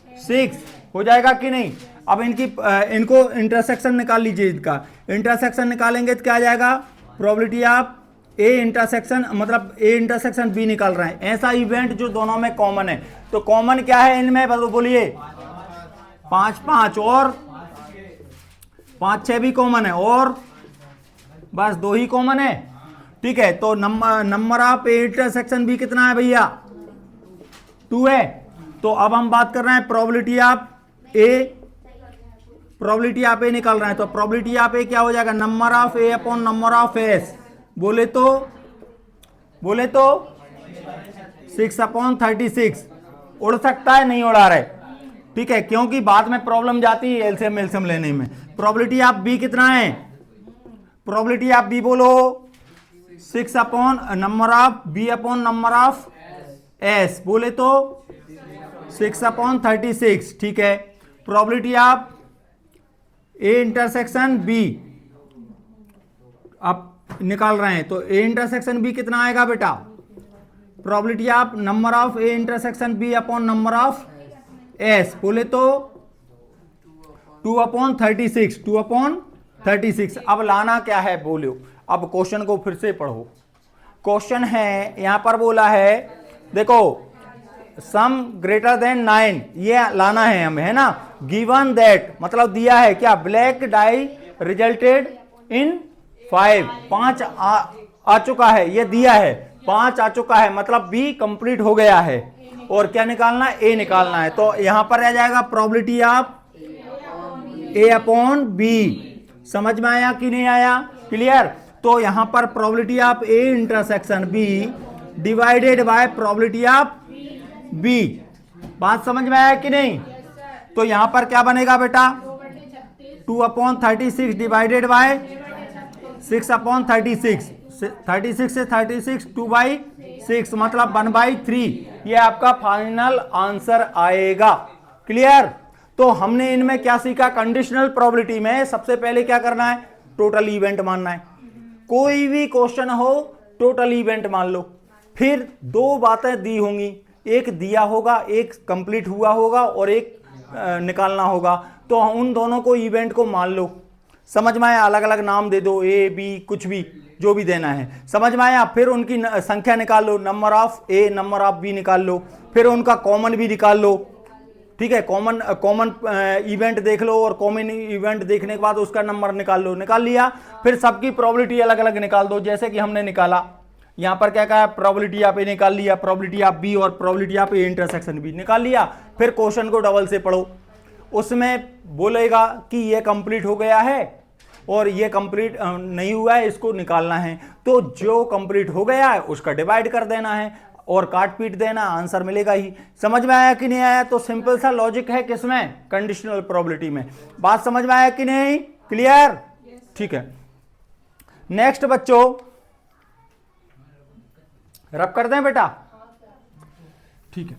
6 हो जाएगा कि नहीं? अब इनको इंटरसेक्शन निकाल लीजिए, इसका इंटरसेक्शन निकालेंगे तो क्या आ जाएगा? प्रोबेबिलिटी ऑफ ए इंटरसेक्शन, मतलब ए इंटरसेक्शन बी निकाल रहे हैं, ऐसा इवेंट जो दोनों में कॉमन है। तो कॉमन क्या है इनमें, बोलिए? 5 5 और 5 6 भी कॉमन है, और बस 2 ही कॉमन है। ठीक है, तो number of A intersection B कितना है भैया? 2 है। तो अब हम बात कर रहे हैं प्रोबेबिलिटी ऑफ ए निकाल रहे हैं, तो प्रोबेबिलिटी ऑफ ए क्या हो जाएगा? Number of A upon number of S. बोले तो 6/36 उड़ सकता है, नहीं उड़ा रहे? ठीक है, क्योंकि बाद में प्रॉब्लम जाती है एलसीएम लेने में। प्रोबेबिलिटी ऑफ बी कितना है? प्रोबेबिलिटी ऑफ बी बोलो 6 upon number of B upon number of S, बोले तो 6/36। ठीक है, probability of A intersection B अब निकाल रहे हैं, तो ए इंटरसेक्शन बी कितना आएगा बेटा? Probability of number of A intersection B upon number of S, बोले तो 2/36। अब लाना क्या है बोलो? अब क्वेश्चन को फिर से पढ़ो। क्वेश्चन है यहां पर बोला है, देखो सम ग्रेटर देन 9, ये लाना है हमें, है ना? गिवन दैट मतलब दिया है क्या? ब्लैक डाई रिजल्टेड इन 5 आ चुका है, ये दिया है 5 आ चुका है, मतलब बी कंप्लीट हो गया है, और क्या निकालना है? ए निकालना है। तो यहां पर आ जाएगा probability of A upon B. समझ में आया कि नहीं आया? क्लियर? तो यहां पर probability of A intersection B divided by probability of B. बात समझ में आया कि नहीं? तो यहां पर क्या बनेगा बेटा? 2/36 डिवाइडेड बाय 6/36। 36 से 36 2/6 मतलब 1/3। ये आपका फाइनल आंसर आएगा। क्लियर? तो हमने इनमें क्या सीखा? कंडीशनल प्रोबेबिलिटी में सबसे पहले क्या करना है? टोटल इवेंट मानना है। कोई भी क्वेश्चन हो टोटल इवेंट मान लो। फिर 2 बातें दी होंगी, एक दिया होगा, एक कंप्लीट हुआ होगा, और एक निकालना होगा। तो उन दोनों को इवेंट को मान लो। समझ में आया? अलग अलग नाम दे दो, ए बी कुछ भी, जो भी देना है। समझ में आया? फिर उनकी संख्या निकाल लो, number of A number of B निकाल लो, फिर उनका कॉमन भी निकाल लो। ठीक है, कॉमन इवेंट देख लो, और कॉमन इवेंट देखने के बाद उसका नंबर निकाल लो। निकाल लिया, फिर सबकी प्रोबेबिलिटी अलग अलग निकाल दो, जैसे कि हमने निकाला। यहां पर क्या कहा? प्रोबेबिलिटी ऑफ ए निकाल लिया, प्रोबेबिलिटी ऑफ बी और probability of A intersection B निकाल लिया। फिर क्वेश्चन को डबल से पढ़ो, उसमें बोलेगा कि ये कंप्लीट हो गया है और ये कंप्लीट नहीं हुआ है, इसको निकालना है। तो जो कंप्लीट हो गया है उसका डिवाइड कर देना है और काट पीट देना, आंसर मिलेगा ही। समझ में आया कि नहीं आया? तो सिंपल सा लॉजिक है किसमें? कंडीशनल प्रोबेबिलिटी में। बात समझ में आया कि नहीं? क्लियर? ठीक है, नेक्स्ट बच्चों रब कर दें बेटा। ठीक है,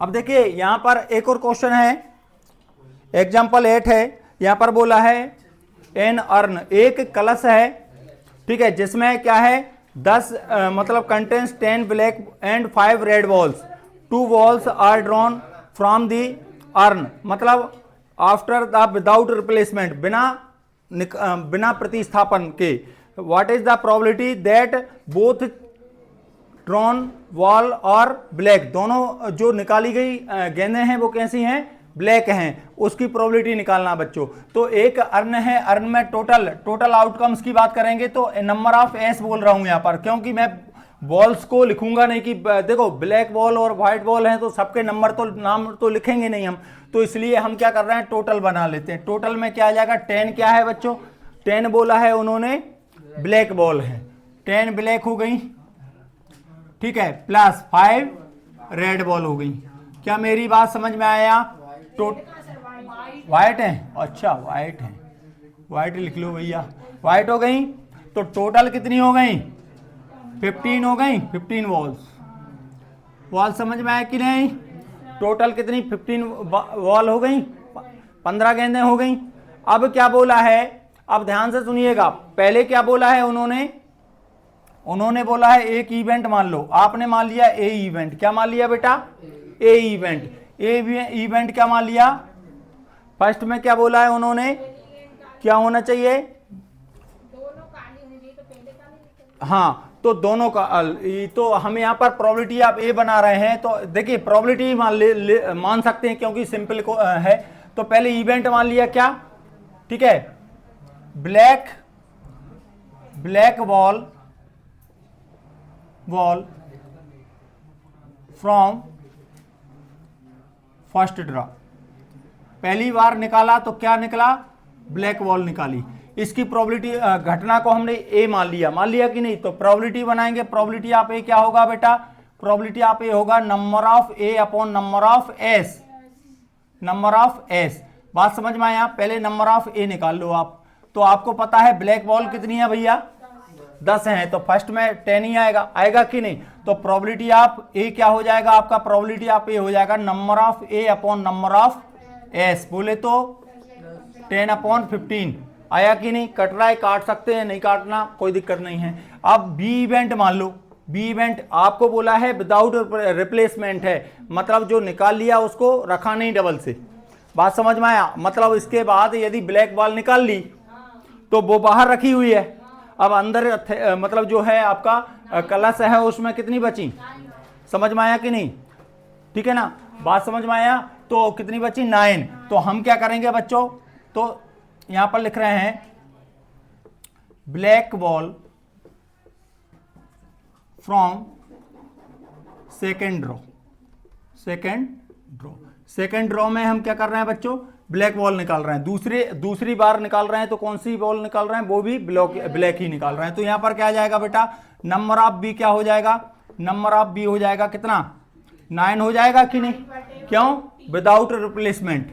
अब देखिए यहां पर एक और क्वेश्चन है, एग्जाम्पल 8 है। यहां पर बोला है एन अर्न, एक कलश है, ठीक है, जिसमें क्या है 10 मतलब contains 10 black and 5 red balls. 2 balls are drawn from the urn, मतलब आफ्टर द विदाउट रिप्लेसमेंट, बिना प्रतिस्थापन के। What is the probability that both drawn ball are black, दोनों जो निकाली गई गेंदें हैं वो कैसी हैं? ब्लैक हैं। उसकी प्रोबेबिलिटी निकालना बच्चों। तो एक अर्न है, अर्न में टोटल आउटकम्स की बात करेंगे तो नंबर ऑफ एस बोल रहा हूं यहां पर, क्योंकि मैं बॉल्स को लिखूंगा नहीं कि देखो ब्लैक बॉल और व्हाइट बॉल हैं तो सबके नंबर तो नाम तो लिखेंगे नहीं हम, तो इसलिए हम क्या कर रहे हैं? टोटल बना लेते हैं। टोटल में क्या आ जाएगा? 10 क्या है बच्चों? 10 बोला है उन्होंने, ब्लैक बॉल है। 10 ब्लैक हो गई, ठीक है, प्लस 5 रेड बॉल हो गई। क्या मेरी बात समझ में आया? व्हाइट है, अच्छा व्हाइट है, व्हाइट लिख लो भैया, व्हाइट हो गई। तो टोटल कितनी हो गई? 15 हो गई, 15 वॉल समझ में आया कि नहीं? टोटल कितनी 15 वॉल हो गई, 15 गेंदें हो गई। अब क्या बोला है, अब ध्यान से सुनिएगा, पहले क्या बोला है उन्होंने बोला है एक इवेंट मान लो, आपने मान लिया ए इवेंट। क्या मान लिया बेटा? ए इवेंट। ए इवेंट क्या मान लिया? फर्स्ट में क्या बोला है उन्होंने, क्या होना चाहिए? दोनों काली होनी चाहिए, तो पहले काली निकल। हाँ, तो दोनों का तो हम यहाँ पर प्रोबेबिलिटी आप ए बना रहे हैं, तो देखिए प्रोबेबिलिटी मान सकते हैं क्योंकि सिंपल को है। तो पहले इवेंट मान लिया क्या, ठीक है, black ball from first draw. पहली बार निकाला तो क्या निकला? ब्लैक बॉल निकाली। इसकी प्रोबेबिलिटी, घटना को हमने ए मान लिया कि नहीं? तो प्रोबेबिलिटी बनाएंगे, प्रोबेबिलिटी आप ए क्या होगा बेटा? प्रोबेबिलिटी आप ए होगा number of A upon number of S. बात समझ में आया? पहले नंबर ऑफ ए निकाल लो आप। तो आपको पता है ब्लैक बॉल कितनी है भैया? 10 है, तो फर्स्ट में 10 ही आएगा कि नहीं? तो प्रोबेबिलिटी आप ए क्या हो जाएगा आपका? प्रोबेबिलिटी आप ए हो जाएगा number of A upon number of S. बोले तो 10 अपॉन 15 आया कि नहीं? कट रहा है, काट सकते हैं, नहीं काटना कोई दिक्कत नहीं है। अब बी इवेंट मान लो, बी इवेंट आपको बोला है विदाउट रिप्लेसमेंट है, मतलब जो निकाल लिया उसको रखा नहीं डबल से। बात समझ में आया? मतलब इसके बाद यदि ब्लैक बॉल निकाल ली तो वो बाहर रखी हुई है, अब अंदर मतलब जो है आपका कलश है उसमें कितनी बची? समझ में आया कि नहीं? ठीक है ना, बात समझ में आया? तो कितनी बची? 9। तो हम क्या करेंगे बच्चों, तो यहां पर लिख रहे हैं black ball from second draw में हम क्या कर रहे हैं बच्चों? ब्लैक बॉल निकाल रहे हैं। दूसरी बार निकाल रहे हैं, तो कौन सी बॉल निकाल रहे हैं? वो भी ब्लैक ही निकाल रहे हैं। तो यहां पर क्या आ जाएगा बेटा? नंबर ऑफ बी क्या हो जाएगा? नंबर ऑफ बी हो जाएगा कितना? 9 हो जाएगा कि नहीं? क्यों? विदाउट रिप्लेसमेंट,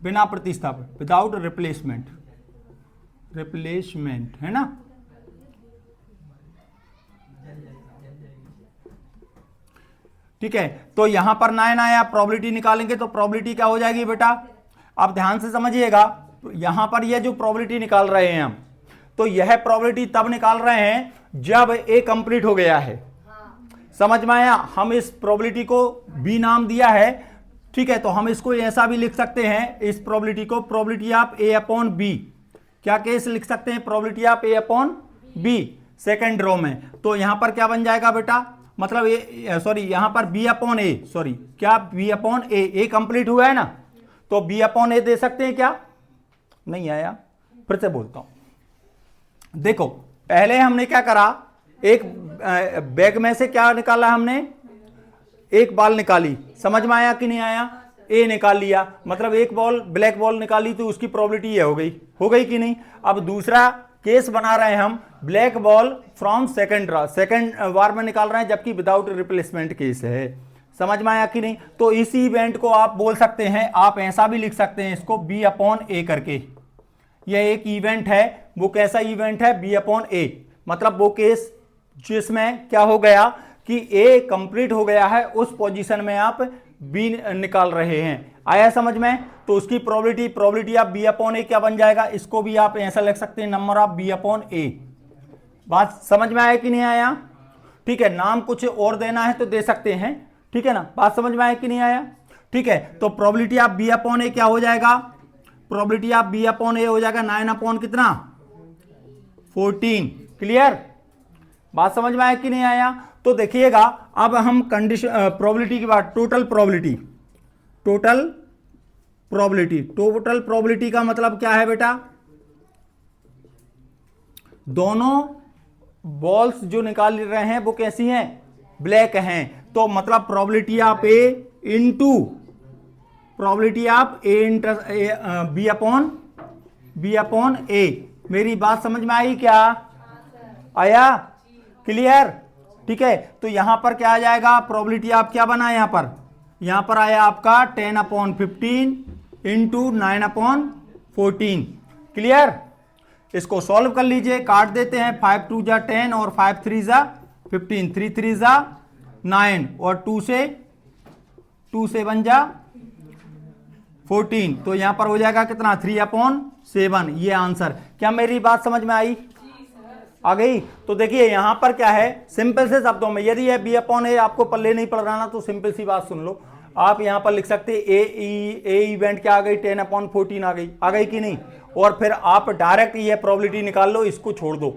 बिना प्रतिस्थापन, विदाउट रिप्लेसमेंट है ना। ठीक है, तो यहां पर 9 आया, प्रोबेबिलिटी निकालेंगे तो प्रोबेबिलिटी क्या हो जाएगी बेटा? आप ध्यान से समझिएगा, यहां पर यह जो प्रोबेबिलिटी निकाल रहे हैं हम, तो यह प्रोबेबिलिटी तब निकाल रहे हैं जब ए कंप्लीट हो गया है। समझ में आया? हम इस प्रोबेबिलिटी को बी नाम दिया है, ठीक है, तो हम इसको ऐसा भी लिख सकते हैं, इस प्रोबेबिलिटी को probability of A upon B. क्या केस लिख सकते हैं? Probability of A upon B second row में। तो यहां पर क्या बन जाएगा बेटा? मतलब यहां पर बी अपॉन ए, क्या बी अपॉन ए कंप्लीट हुआ है ना, तो बी अपॉन ए दे सकते हैं क्या? नहीं आया, फिर से बोलता हूं। देखो पहले हमने क्या करा, एक बैग में से क्या निकाला हमने? एक बॉल निकाली। समझ में आया कि नहीं आया? ए निकाल लिया, मतलब एक बॉल ब्लैक बॉल निकाली, तो उसकी प्रोबेबिलिटी ये हो गई कि नहीं? अब दूसरा केस बना रहे हैं हम, ब्लैक बॉल फ्रॉम सेकंड बार में निकाल रहे हैं, जबकि विदाउट रिप्लेसमेंट केस है। समझ में आया कि नहीं? तो इसी इवेंट को आप बोल सकते हैं, आप ऐसा भी लिख सकते हैं इसको बी अपॉन ए करके। यह एक इवेंट है, वो कैसा इवेंट है? बी अपॉन ए, मतलब वो केस जिसमें क्या हो गया कि ए कंप्लीट हो गया है, उस पोजीशन में आप बी निकाल रहे हैं। आया समझ में? तो उसकी प्रोबेबिलिटी ऑफ बी अपॉन ए क्या बन जाएगा? इसको भी आप ऐसा लिख सकते हैं, नंबर ऑफ बी अपॉन ए। बात समझ में आया कि नहीं आया? ठीक है, नाम कुछ और देना है तो दे सकते हैं, ठीक है ना। बात समझ में आया कि नहीं आया? ठीक है, तो प्रोबेबिलिटी ऑफ बी अपॉन ए क्या हो जाएगा? प्रोबेबिलिटी ऑफ बी अपॉन ए हो जाएगा 9 अपॉन कितना? 14। क्लियर? बात समझ में आया कि नहीं आया? तो देखिएगा, अब हम कंडीशन प्रोबेबिलिटी के बाद टोटल प्रोबेबिलिटी का मतलब क्या है बेटा? दोनों बॉल्स जो निकाल रहे हैं वो कैसी हैं? ब्लैक हैं। तो मतलब probability of A into probability of B upon A मेरी बात समझ में आई क्या? आया? क्लियर? ठीक है, तो यहां पर क्या आ जाएगा, प्रोबेबिलिटी आप क्या बना यहां पर आया आपका 10/15 इंटू 9/14। क्लियर? इसको सॉल्व कर लीजिए, काट देते हैं, 5 2 जा 10 और 5 3 जा 15, 3 3 जा 9 और 2 से 1 जा 14, तो यहां पर हो जाएगा कितना, 3/7। ये आंसर। क्या मेरी बात समझ में आई? आ गई? तो देखिए यहां पर क्या है, सिंपल से शब्दों में, यदि ये B/A आपको पल्ले नहीं पड़ रहा ना, तो सिंपल सी बात सुन लो, आप यहां पर लिख सकते ए इवेंट क्या आ गई, 10/14 आ गई कि नहीं? और फिर आप डायरेक्ट ये प्रोबेबिलिटी निकाल लो, इसको छोड़ दो।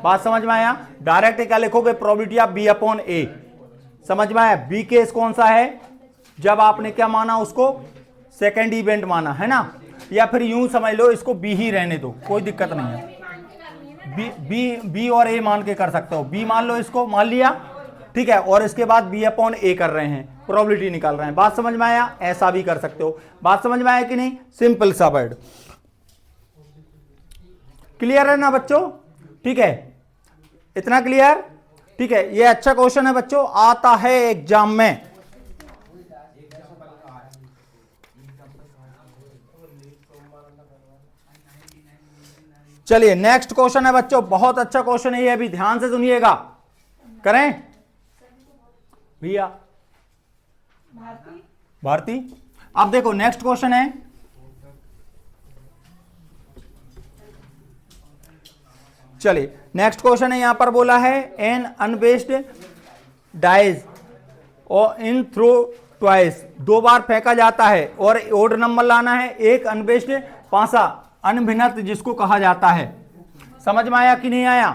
बात समझ में आया? डायरेक्ट क्या लिखोगे, प्रोबेबिलिटी ऑफ B/A। समझ में आया? बी केस कौन सा है, जब आपने क्या माना उसको, सेकेंड इवेंट माना है ना, या फिर यूं समझ लो इसको बी ही रहने दो, कोई दिक्कत नहीं है। बी और ए मान के कर सकते हो, बी मान लो, इसको मान लिया, ठीक है, और इसके बाद B/A कर रहे हैं, प्रोबेबिलिटी निकाल रहे हैं। बात समझ में आया? ऐसा भी कर सकते हो। बात समझ में आया कि नहीं? सिंपल सा वर्ड। क्लियर है ना बच्चों? ठीक है, इतना क्लियर? ठीक है, ये अच्छा क्वेश्चन है बच्चों, आता है एग्जाम में। चलिए नेक्स्ट क्वेश्चन है बच्चों, बहुत अच्छा क्वेश्चन है ये, अभी ध्यान से सुनिएगा। करें भैया? भारती। अब देखो नेक्स्ट क्वेश्चन है, चलिए नेक्स्ट क्वेश्चन है, यहां पर बोला है एन अनबेस्ड डाइज और इन थ्रो ट्वाइस, 2 बार फेंका जाता है और ओड नंबर लाना है। एक अनबेस्ड पासा, अनभिन्नत जिसको कहा जाता है। समझ में आया कि नहीं आया?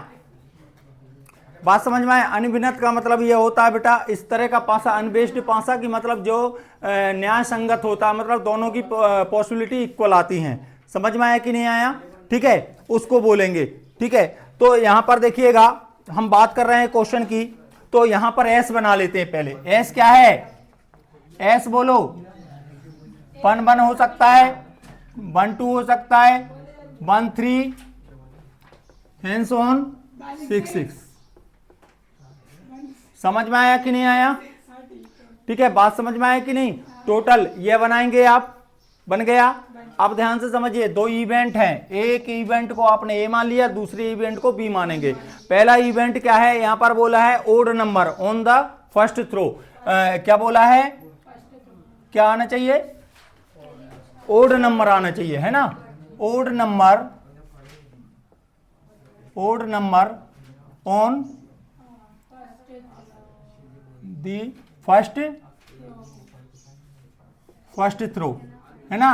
बात समझ में आया? अनभिन्नत का मतलब यह होता है बेटा, इस तरह का पासा, अनबेस्ड पासा की मतलब जो न्याय संगत होता है, मतलब दोनों की पॉसिबिलिटी इक्वल आती हैं। समझ में आया कि नहीं आया? ठीक है, उसको बोलेंगे। ठीक है, तो यहां पर देखिएगा, हम बात कर रहे हैं क्वेश्चन की, तो यहां पर एस बना लेते हैं पहले। एस क्या है? एस बोलो। 1 1 हो सकता है, 1 2 हो सकता है, 1 3 हैंड्स ऑन 6 6। समझ में आया कि नहीं आया? ठीक है, बात समझ में आया कि नहीं? टोटल ये बनाएंगे आप, बन गया। अब ध्यान से समझिए, 2 इवेंट हैं, एक इवेंट को आपने ए मान लिया, दूसरे इवेंट को बी मानेंगे। पहला इवेंट क्या है, यहां पर बोला है odd number on the first throw. क्या बोला है, क्या आना चाहिए? ओड नंबर आना चाहिए, है ना? Odd number on the first throw, है ना?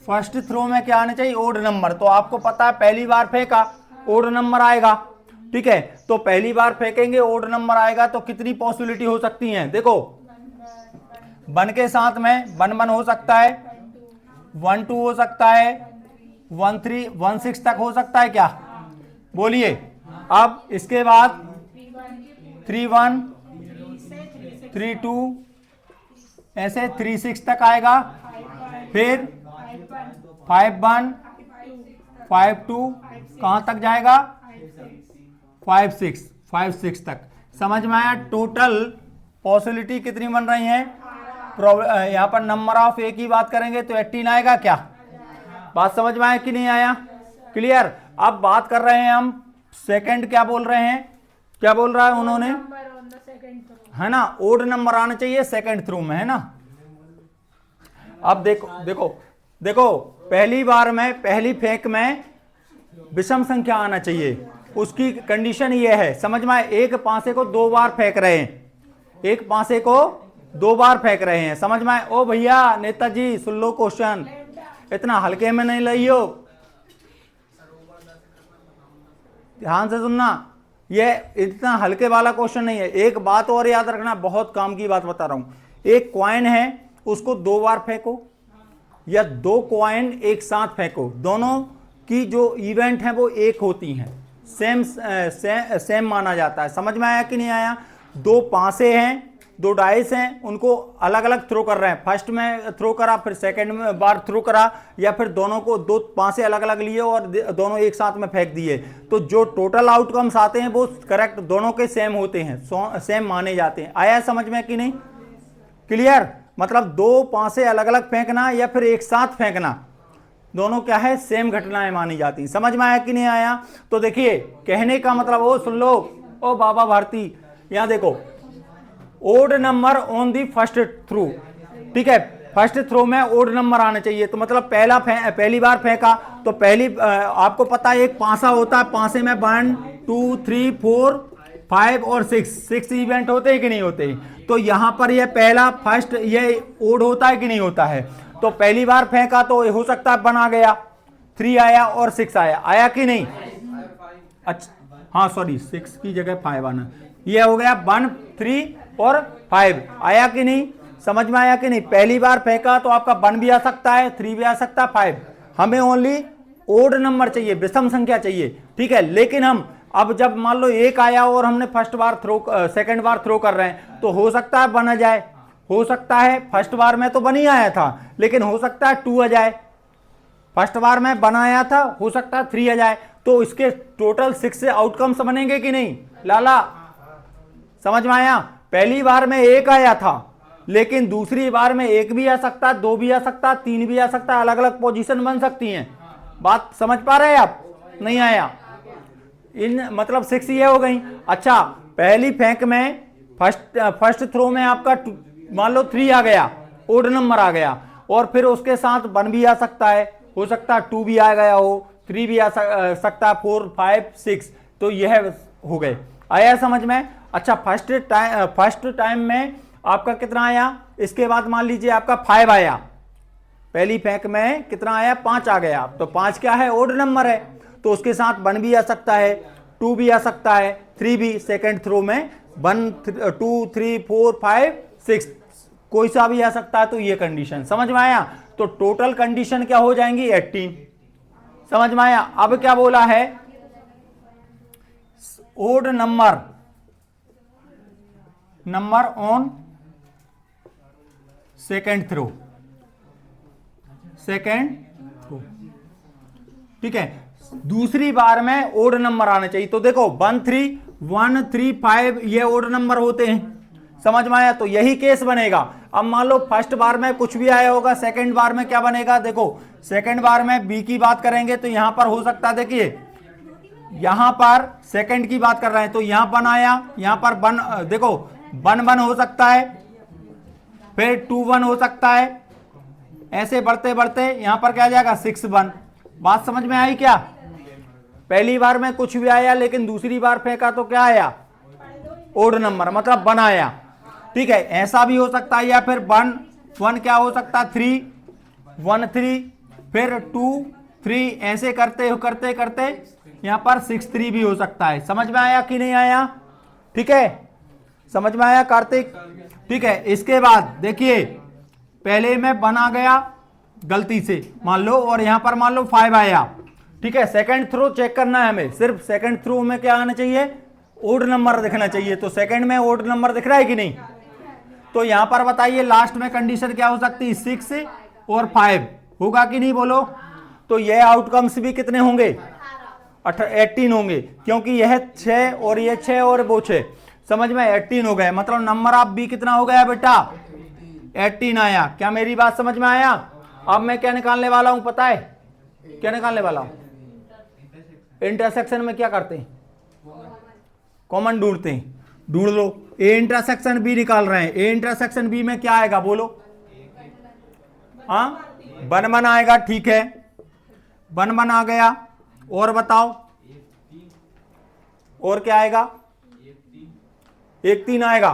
फर्स्ट थ्रो में क्या आना चाहिए? Odd number. तो आपको पता है पहली बार फेंका, ओड नंबर आएगा। ठीक है, तो पहली बार फेंकेंगे, ओड नंबर आएगा, तो कितनी पॉसिबिलिटी हो सकती हैं? देखो, 1 के साथ में 1 1 हो सकता है, 1 2 हो सकता है, 1 3 1 6 तक हो सकता है, क्या बोलिए? अब इसके बाद 3 1 3 2 ऐसे 3 6 तक आएगा, फिर 5 1 5 2 कहां तक जाएगा? 5 6 तक। समझ में आया? टोटल पॉसिबिलिटी कितनी बन रही है? यहां पर नंबर ऑफ ए की बात करेंगे तो 18 आएगा, क्या बात समझ में आया कि नहीं आया? क्लियर? अब बात कर रहे हैं हम सेकंड, क्या बोल रहे हैं, क्या बोल रहा है उन्होंने, है ना? ओड नंबर आना चाहिए सेकंड थ्रू में, है ना? अब देखो पहली बार में, पहली फेंक में विषम संख्या आना चाहिए, उसकी कंडीशन ये है। समझ में आए? एक पासे को 2 बार फेंक रहे हैं, एक पासे को 2 बार फेंक रहे हैं। समझ में आए? ओ भैया नेताजी सुन लो क्वेश्चन, इतना हल्के में नहीं लियो, ध्यान से सुनना, ये इतना हल्के वाला क्वेश्चन नहीं है। एक बात और याद रखना, बहुत काम की बात बता रहा हूं। एक कॉइन है, उसको 2 बार फेंको या 2 कॉइन एक साथ फेंको, दोनों की जो इवेंट है वो एक होती हैं, सेम माना जाता है। समझ में आया कि नहीं आया? 2 पासे हैं, दो डाइस हैं, उनको अलग अलग थ्रो कर रहे हैं। फर्स्ट में थ्रो करा, फिर सेकंड में बार थ्रो करा, या फिर दोनों को दो पांसे अलग अलग लिए और दोनों एक साथ में फेंक दिए, तो जो टोटल आउटकम्स आते हैं वो करेक्ट दोनों के सेम होते हैं, सेम माने जाते हैं। आया समझ में कि नहीं? क्लियर? मतलब दो पांसे अलग अलग फेंकना या फिर एक साथ फेंकना, दोनों क्या है, सेम घटनाएं मानी जाती हैं। समझ में आया कि नहीं आया? तो देखिए कहने का मतलब, ओ सुन लो, ओ बाबा भारती, यहां देखो, odd number on the first throw, ठीक है, फर्स्ट थ्रो में ओड नंबर आने चाहिए। तो मतलब पहली बार फेंका तो आपको पता है एक पांसा होता है, पांसे में 1 2 3 4 5 और 6 इवेंट होते हैं कि नहीं होते? तो यहां पर ये पहला फर्स्ट ये ओड होता है कि नहीं होता है? तो पहली बार फेंका तो हो सकता है 1 आ गया, 3 आया और 6 आया, आया कि नहीं? अच्छा हाँ सॉरी, 6 की जगह 5 आना, ये हो गया 1 3 और 5, आया कि नहीं? समझ में आया कि नहीं? पहली बार फेंका तो आपका 1 भी आ सकता है, 3 भी आ सकता है, 5। हमें ओनली ओड नंबर चाहिए, विषम संख्या चाहिए, ठीक है। लेकिन हम अब जब मान लो 1 आया और हमने सेकंड बार थ्रो कर रहे हैं, तो हो सकता है 1 आ जाए, हो सकता है फर्स्ट बार में तो 1 ही आया था, लेकिन हो सकता है 2 आ जाए, फर्स्ट बार में 1 आया था, हो सकता है 3 आ जाए। तो इसके टोटल 6 आउटकम्स बनेंगे कि नहीं लाला? समझ में आया? पहली बार में 1 आया था, लेकिन दूसरी बार में 1 भी आ सकता है, 2 भी आ सकता है, 3 भी आ सकता है, अलग अलग पोजीशन बन सकती हैं। बात समझ पा रहे हैं आप? नहीं आया? इन मतलब 6 ये हो गई। अच्छा, पहली फेंक में फर्स्ट थ्रो में आपका मान लो 3 आ गया, ओड नंबर आ गया, और फिर उसके साथ 1 भी आ सकता है, हो सकता है 2 भी आ गया हो, 3 भी आ सकता है, 4 5 6, तो यह हो गए। आया समझ में? अच्छा, फर्स्ट टाइम में आपका कितना आया? इसके बाद मान लीजिए आपका 5 आया, पहली फेंक में कितना आया? 5 आ गया, तो 5 क्या है? ओड नंबर है, तो उसके साथ 1 भी आ सकता है, 2 भी आ सकता है, 3 भी, सेकंड थ्रो में 1 2 3 4 5 6 कोई सा भी आ सकता है। तो ये कंडीशन समझ में आया? तो टोटल कंडीशन क्या हो जाएंगी? 18। समझ में आया? अब क्या बोला है? Odd number on second throw, ठीक है। दूसरी बार में ओड नंबर आने चाहिए। तो देखो 1 3 5 ये ओड नंबर होते हैं, समझ में आया? तो यही केस बनेगा। अब मान लो फर्स्ट बार में कुछ भी आया होगा, सेकंड बार में क्या बनेगा? देखो सेकंड बार में बी की बात करेंगे तो यहां पर हो सकता है, देखिए यहां पर सेकंड की बात कर रहे हैं तो यहां 1 आया, यहां पर 1, देखो 1 1 हो सकता है, फिर 2 1 हो सकता है, ऐसे बढ़ते बढ़ते यहां पर क्या आ जाएगा? 6 1। बात समझ में आई क्या? पहली बार में कुछ भी आया, लेकिन दूसरी बार फेंका तो क्या आया? ओड नंबर, मतलब 1 आया, ठीक है। ऐसा भी हो सकता है, या फिर 1 1 क्या हो सकता है? 3 1 3, फिर 2 3, ऐसे करते करते करते यहां पर 6 3 भी हो सकता है। समझ में आया कि नहीं आया? ठीक है, समझ में आया कार्तिक? ठीक है। इसके बाद देखिए पहले में 1 आ गया गलती से मान लो, और यहां पर मान लो 5 आया, ठीक है। सेकंड थ्रो चेक करना है हमें, सिर्फ सेकंड थ्रो में क्या आना चाहिए? ओड नंबर दिखना चाहिए। तो सेकंड में ओड नंबर दिख रहा है कि नहीं? तो यहां पर बताइए लास्ट में कंडीशन क्या हो सकती है? 6 और 5 होगा कि नहीं? बोलो। तो यह आउटकम्स भी कितने होंगे? 18 होंगे, क्योंकि यह 6 और ये 6 और वो 6, समझ में? 18 हो गए। मतलब नंबर ऑफ बी कितना हो गया बेटा? 18 आया। क्या मेरी बात समझ में आया? अब मैं क्या निकालने वाला हूं पता है? क्या निकालने वाला हूं? इंटरसेक्शन में क्या करते हैं? कॉमन ढूंढते हैं। ढूंढ लो। ए इंटरसेक्शन बी निकाल रहे हैं। ए इंटरसेक्शन बी में क्या आएगा? बोलो। हाँ 1 1 आएगा, ठीक है। 1 1 आ गया, और बताओ और क्या आएगा? 1 3 आएगा,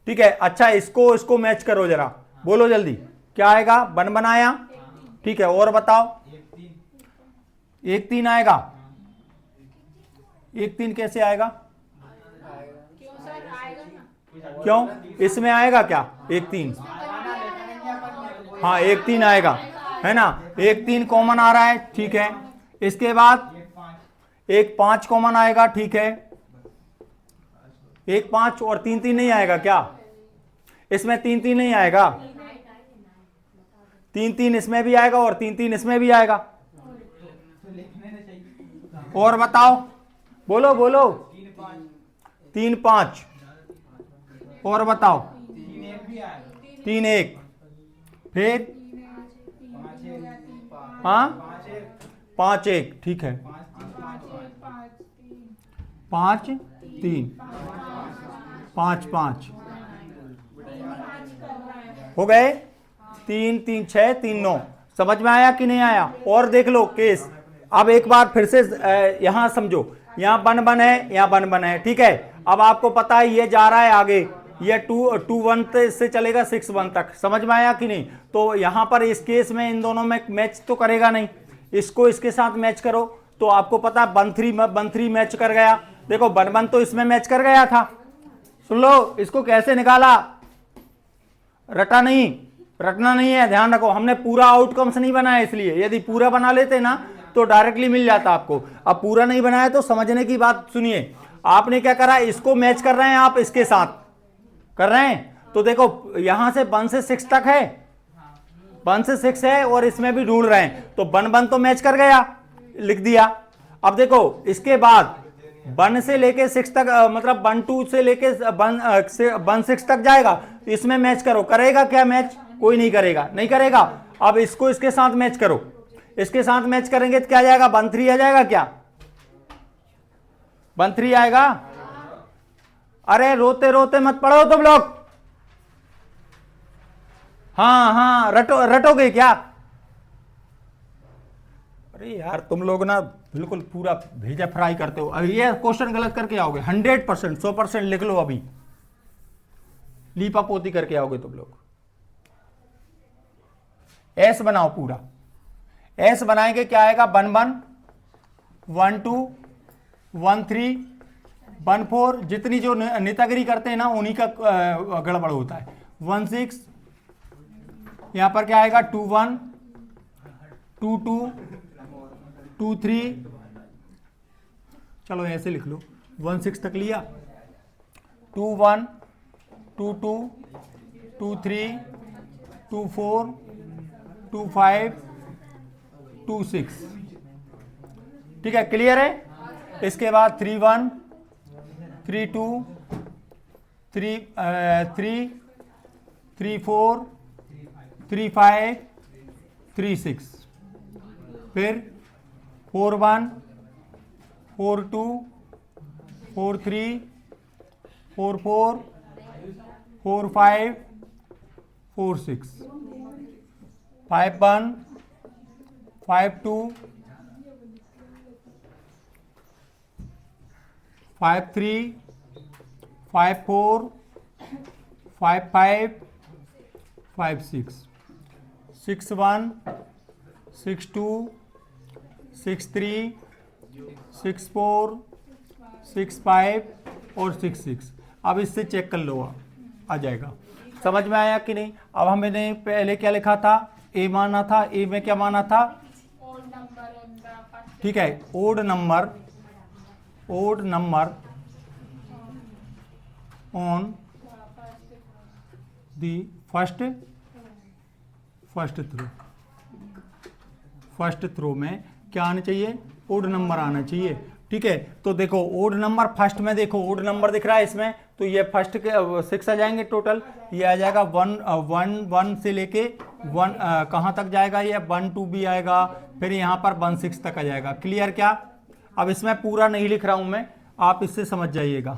ठीक है। अच्छा, इसको मैच करो जरा, बोलो जल्दी क्या आएगा? 1 1 आया, ठीक है। और बताओ 1 3 आएगा। 1 3 कैसे आएगा? क्यों सर? आएगा ना। क्यों? इसमें आएगा क्या 1 3? हाँ 1 3 आएगा, है ना। 1 3 कॉमन आ रहा है, ठीक है। इसके बाद 1 5 कॉमन आएगा, ठीक है। 1 5 और 3 3 नहीं आएगा क्या? इसमें 3 3 नहीं आएगा, 3 3 इसमें भी आएगा और 3 3 इसमें भी आएगा। और बताओ, बोलो बोलो। 3 5 और बताओ। 3 1 फिर हाँ 5 1 ठीक है। 5 3 5 5 हो गए। 3 3 6 3 9। समझ में आया कि नहीं आया? और देख लो केस। अब एक बार फिर से यहां समझो, यहां 1 1 है, यहां 1 1 है, ठीक है। अब आपको पता है ये जा रहा है आगे, ये 2 1 से चलेगा 6 1 तक। समझ में आया कि नहीं? तो यहां पर इस केस में इन दोनों में मैच तो करेगा नहीं, इसको इसके साथ मैच करो तो आपको पता है 1 3 मैच कर गया। देखो 1 1 तो इसमें मैच कर गया था। सुन लो इसको कैसे निकाला, रटना नहीं है, ध्यान रखो। हमने पूरा आउटकम्स नहीं बनाया, इसलिए यदि पूरा बना लेते ना तो डायरेक्टली मिल जाता आपको। अब पूरा नहीं बनाया तो समझने की बात सुनिए। आपने क्या करा, इसको मैच कर रहे हैं, आप इसके साथ कर रहे हैं। तो देखो यहां से 1 से 6 तक है, 1 से 6 है और इसमें भी ढूंढ रहे हैं, तो 1 1 तो मैच कर गया, लिख दिया। अब देखो इसके बाद 1 से लेके 6 तक, मतलब 1 2 से लेके 1 6 तक जाएगा, इसमें मैच करो। करेगा क्या मैच? कोई नहीं करेगा, नहीं करेगा। अब इसको इसके साथ मैच करो, इसके साथ मैच करेंगे तो क्या आ जाएगा? 1 3 आ जाएगा क्या? 1 3 आएगा? अरे रोते रोते मत पढ़ो तुम लोग। हाँ रटोगे क्या? अरे यार तुम लोग ना बिल्कुल पूरा भेजा फ्राई करते हो। अभी ये क्वेश्चन गलत करके आओगे 100%, 100% लिख लो। अभी लीपा पोती करके आओगे तुम लोग। एस बनाओ पूरा। एस बनाएंगे क्या आएगा? 1 1 1 2 1 3 1 4। जितनी जो नेतागिरी करते हैं ना उन्हीं का गड़बड़ होता है। 1 6, यहां पर क्या आएगा? 2 1 2 2 2 3। चलो ऐसे लिख लो, 1 6 तक लिया। 2 1 2 2 2 3 2 4 2 5 2 6। ठीक है, क्लियर है? इसके बाद 3 1 3 2 3 3 4 3 5 3 6। फिर 4 1 4 2 4 3 4 4 4 5 4 6 5 1 5 2 5 3 5 4 5 5 5 6 6 1 6 2 6 3 6 4 6 5 और 6 6। अब इससे चेक कर लो, आ जाएगा। समझ में आया कि नहीं? अब हमने पहले क्या लिखा था? ए माना था। ए में क्या माना था? ठीक है, odd number on the first throw में क्या आना चाहिए? ओड नंबर आना चाहिए। ठीक है, तो देखो ओड नंबर फर्स्ट में, देखो ओड नंबर दिख रहा है इसमें, तो ये फर्स्ट के 6 आ जाएंगे टोटल। ये आ जाएगा 1 से लेके 1 कहाँ तक जाएगा? ये 1 2 भी आएगा, फिर यहाँ पर 1 6 तक आ जाएगा। क्लियर क्या? अब इसमें पूरा नहीं लिख रहा हूँ मैं, आप इससे समझ जाइएगा।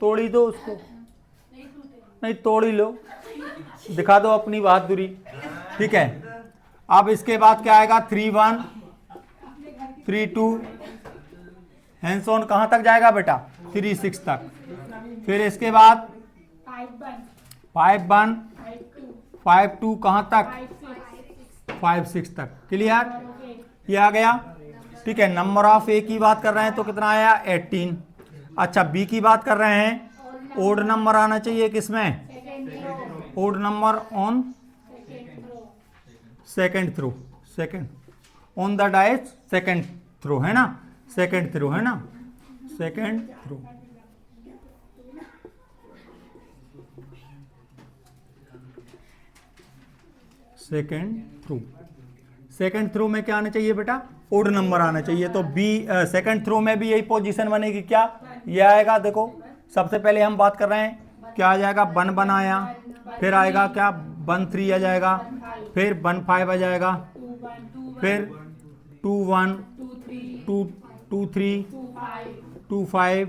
तोड़ी दो उसको, नहीं तोड़ ही लो, दिखा दो अपनी बहादुरी। ठीक है, अब इसके बाद क्या आएगा? 3 1 3 2। हैंड्स ऑन कहाँ तक जाएगा बेटा? 3 6 तक। फिर इसके बाद 5 1 5 2 कहाँ तक? 5 6 तक। क्लियर? ये आ गया। ठीक है, नंबर ऑफ ए की बात कर रहे हैं तो कितना आया? 18। अच्छा, बी की बात कर रहे हैं, ओड नंबर आना चाहिए किसमें? Odd number on second throw, second on the dice second throw, है ना? सेकेंड थ्रो है ना? Second throw. सेकंड थ्रो में क्या आना चाहिए बेटा, ओड नंबर आना चाहिए। तो बी सेकंड थ्रो में भी यही पोजीशन बनेगी, क्या ये आएगा। देखो सबसे पहले हम बात कर रहे हैं क्या आ जाएगा, 1 1 आया, फिर आएगा क्या 1 3 आ जाएगा, फिर 1 5 आ जाएगा, फिर 2 1 2 2 3 2 5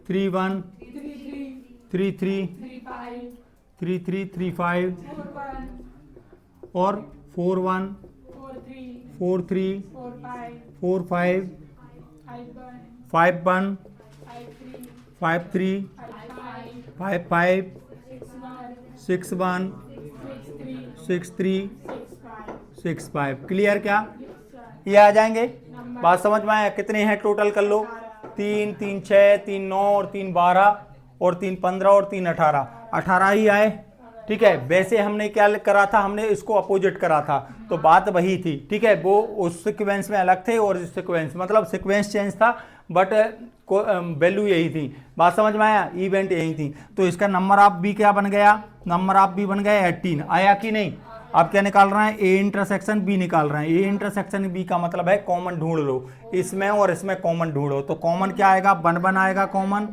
3 1 3 3 3 3 3 5 और 4 1 4 3 4 5 5 1 5 3 5 5 6 1 6 3 6 5। क्लियर क्या, ये आ जाएंगे। बात समझ में आया, कितने हैं टोटल कर लो, 3 3 6 3 9 और 3 12 और 3 15 और 3 18, 18 ही आए। ठीक है, वैसे हमने क्या करा था, हमने इसको अपोजिट करा था, तो बात वही थी। ठीक है, वो उस सीक्वेंस में अलग थे और इस सीक्वेंस मतलब सीक्वेंस चेंज था, बट वैल्यू यही थी। बात समझ में आया, इवेंट यही थी। तो इसका नंबर ऑफ बी क्या बन गया, नंबर ऑफ बी बन गया 18। आया कि नहीं। आप क्या निकाल रहे हैं, ए इंटरसेक्शन बी निकाल रहे हैं। ए इंटरसेक्शन बी का मतलब है कॉमन ढूंढ लो, इसमें और इसमें कॉमन ढूंढो। तो कॉमन क्या आएगा, 1 1 आएगा कॉमन,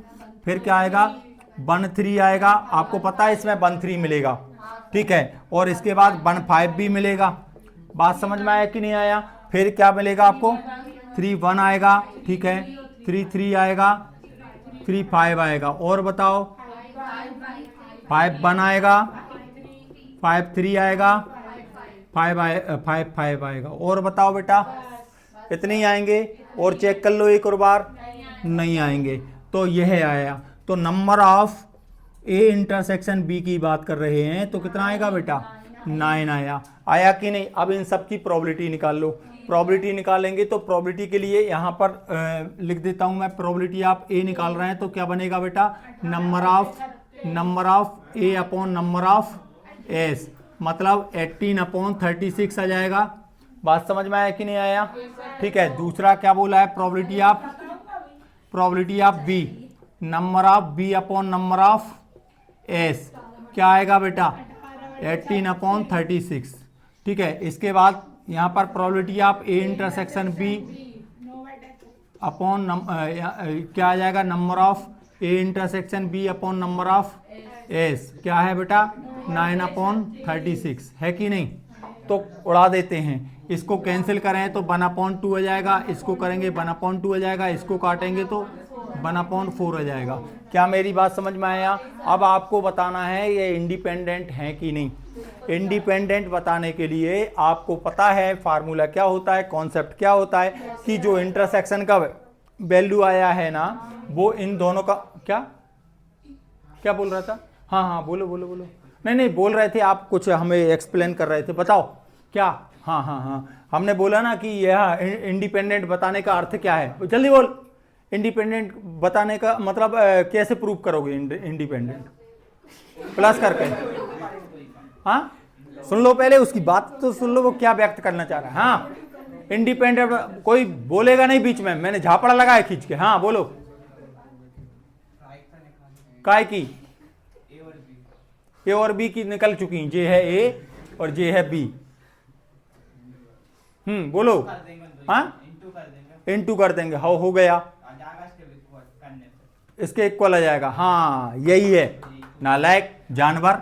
फिर क्या आएगा 1 3 आएगा, आपको पता है इसमें 1 3 मिलेगा। ठीक है, और इसके बाद 1 5 भी मिलेगा। बात समझ में आया कि नहीं आया। फिर क्या मिलेगा आपको, 3 1 आएगा। ठीक है, 3 3 आएगा, 3 5 आएगा, और बताओ 5 1 आएगा, 5 3 आएगा, 5 5 आएगा, और बताओ बेटा इतने ही आएंगे। और चेक कर लो एक और बार, नहीं आएंगे। तो यह आया। तो number of A intersection B की बात कर रहे हैं, तो कितना आएगा बेटा, 9 आया। आया कि नहीं। अब इन सब की प्रोबेबिलिटी निकाल लो। प्रोबेबिलिटी निकालेंगे तो प्रोबेबिलिटी के लिए यहाँ पर लिख देता हूँ मैं, प्रोबेबिलिटी आप ए निकाल रहे हैं तो क्या बनेगा बेटा, number of A upon number of S, मतलब 18 अपॉन 36 आ जाएगा। बात समझ में आया कि नहीं आया। ठीक है, दूसरा क्या बोला है, probability of B, number of B upon number of S, क्या आएगा बेटा 18 अपॉन 36। ठीक है, इसके बाद यहाँ पर probability of A intersection B upon क्या आ जाएगा, number of A intersection B upon number of S, क्या है बेटा 9 अपॉन 36, है कि नहीं। तो उड़ा देते हैं, इसको कैंसिल करें तो 1 अपॉन 2 आ जाएगा, इसको करेंगे 1 अपॉन 2 आ जाएगा, इसको काटेंगे तो 1 अपॉन 4 आ जाएगा। क्या मेरी बात समझ में आया। अब आपको बताना है ये इंडिपेंडेंट है कि नहीं। इंडिपेंडेंट बताने के लिए आपको पता है फार्मूला क्या होता है, कॉन्सेप्ट क्या होता है, कि जो इंटरसेक्शन का वैल्यू आया है ना, वो इन दोनों का क्या बोल रहा था। हाँ बोलो। नहीं बोल रहे थे आप, कुछ हमें एक्सप्लेन कर रहे थे, बताओ क्या। हाँ हमने बोला ना कि यह इंडिपेंडेंट बताने का अर्थ क्या है, जल्दी बोल। इंडिपेंडेंट बताने का मतलब कैसे प्रूव करोगे इंडिपेंडेंट, प्लस करके। हाँ सुन लो पहले, उसकी बात तो सुन लो, वो क्या व्यक्त करना चाह रहा है। हाँ इंडिपेंडेंट, कोई बोलेगा नहीं बीच में, मैंने झापड़ा लगाया खींच के। हाँ बोलो, काय की ए और बी की निकल चुकी, जे है ए और जे है बी। बोलो। हाँ इनटू कर देंगे, हो गया, इसके इक्वल आ जाएगा। हाँ यही है, नालायक जानवर।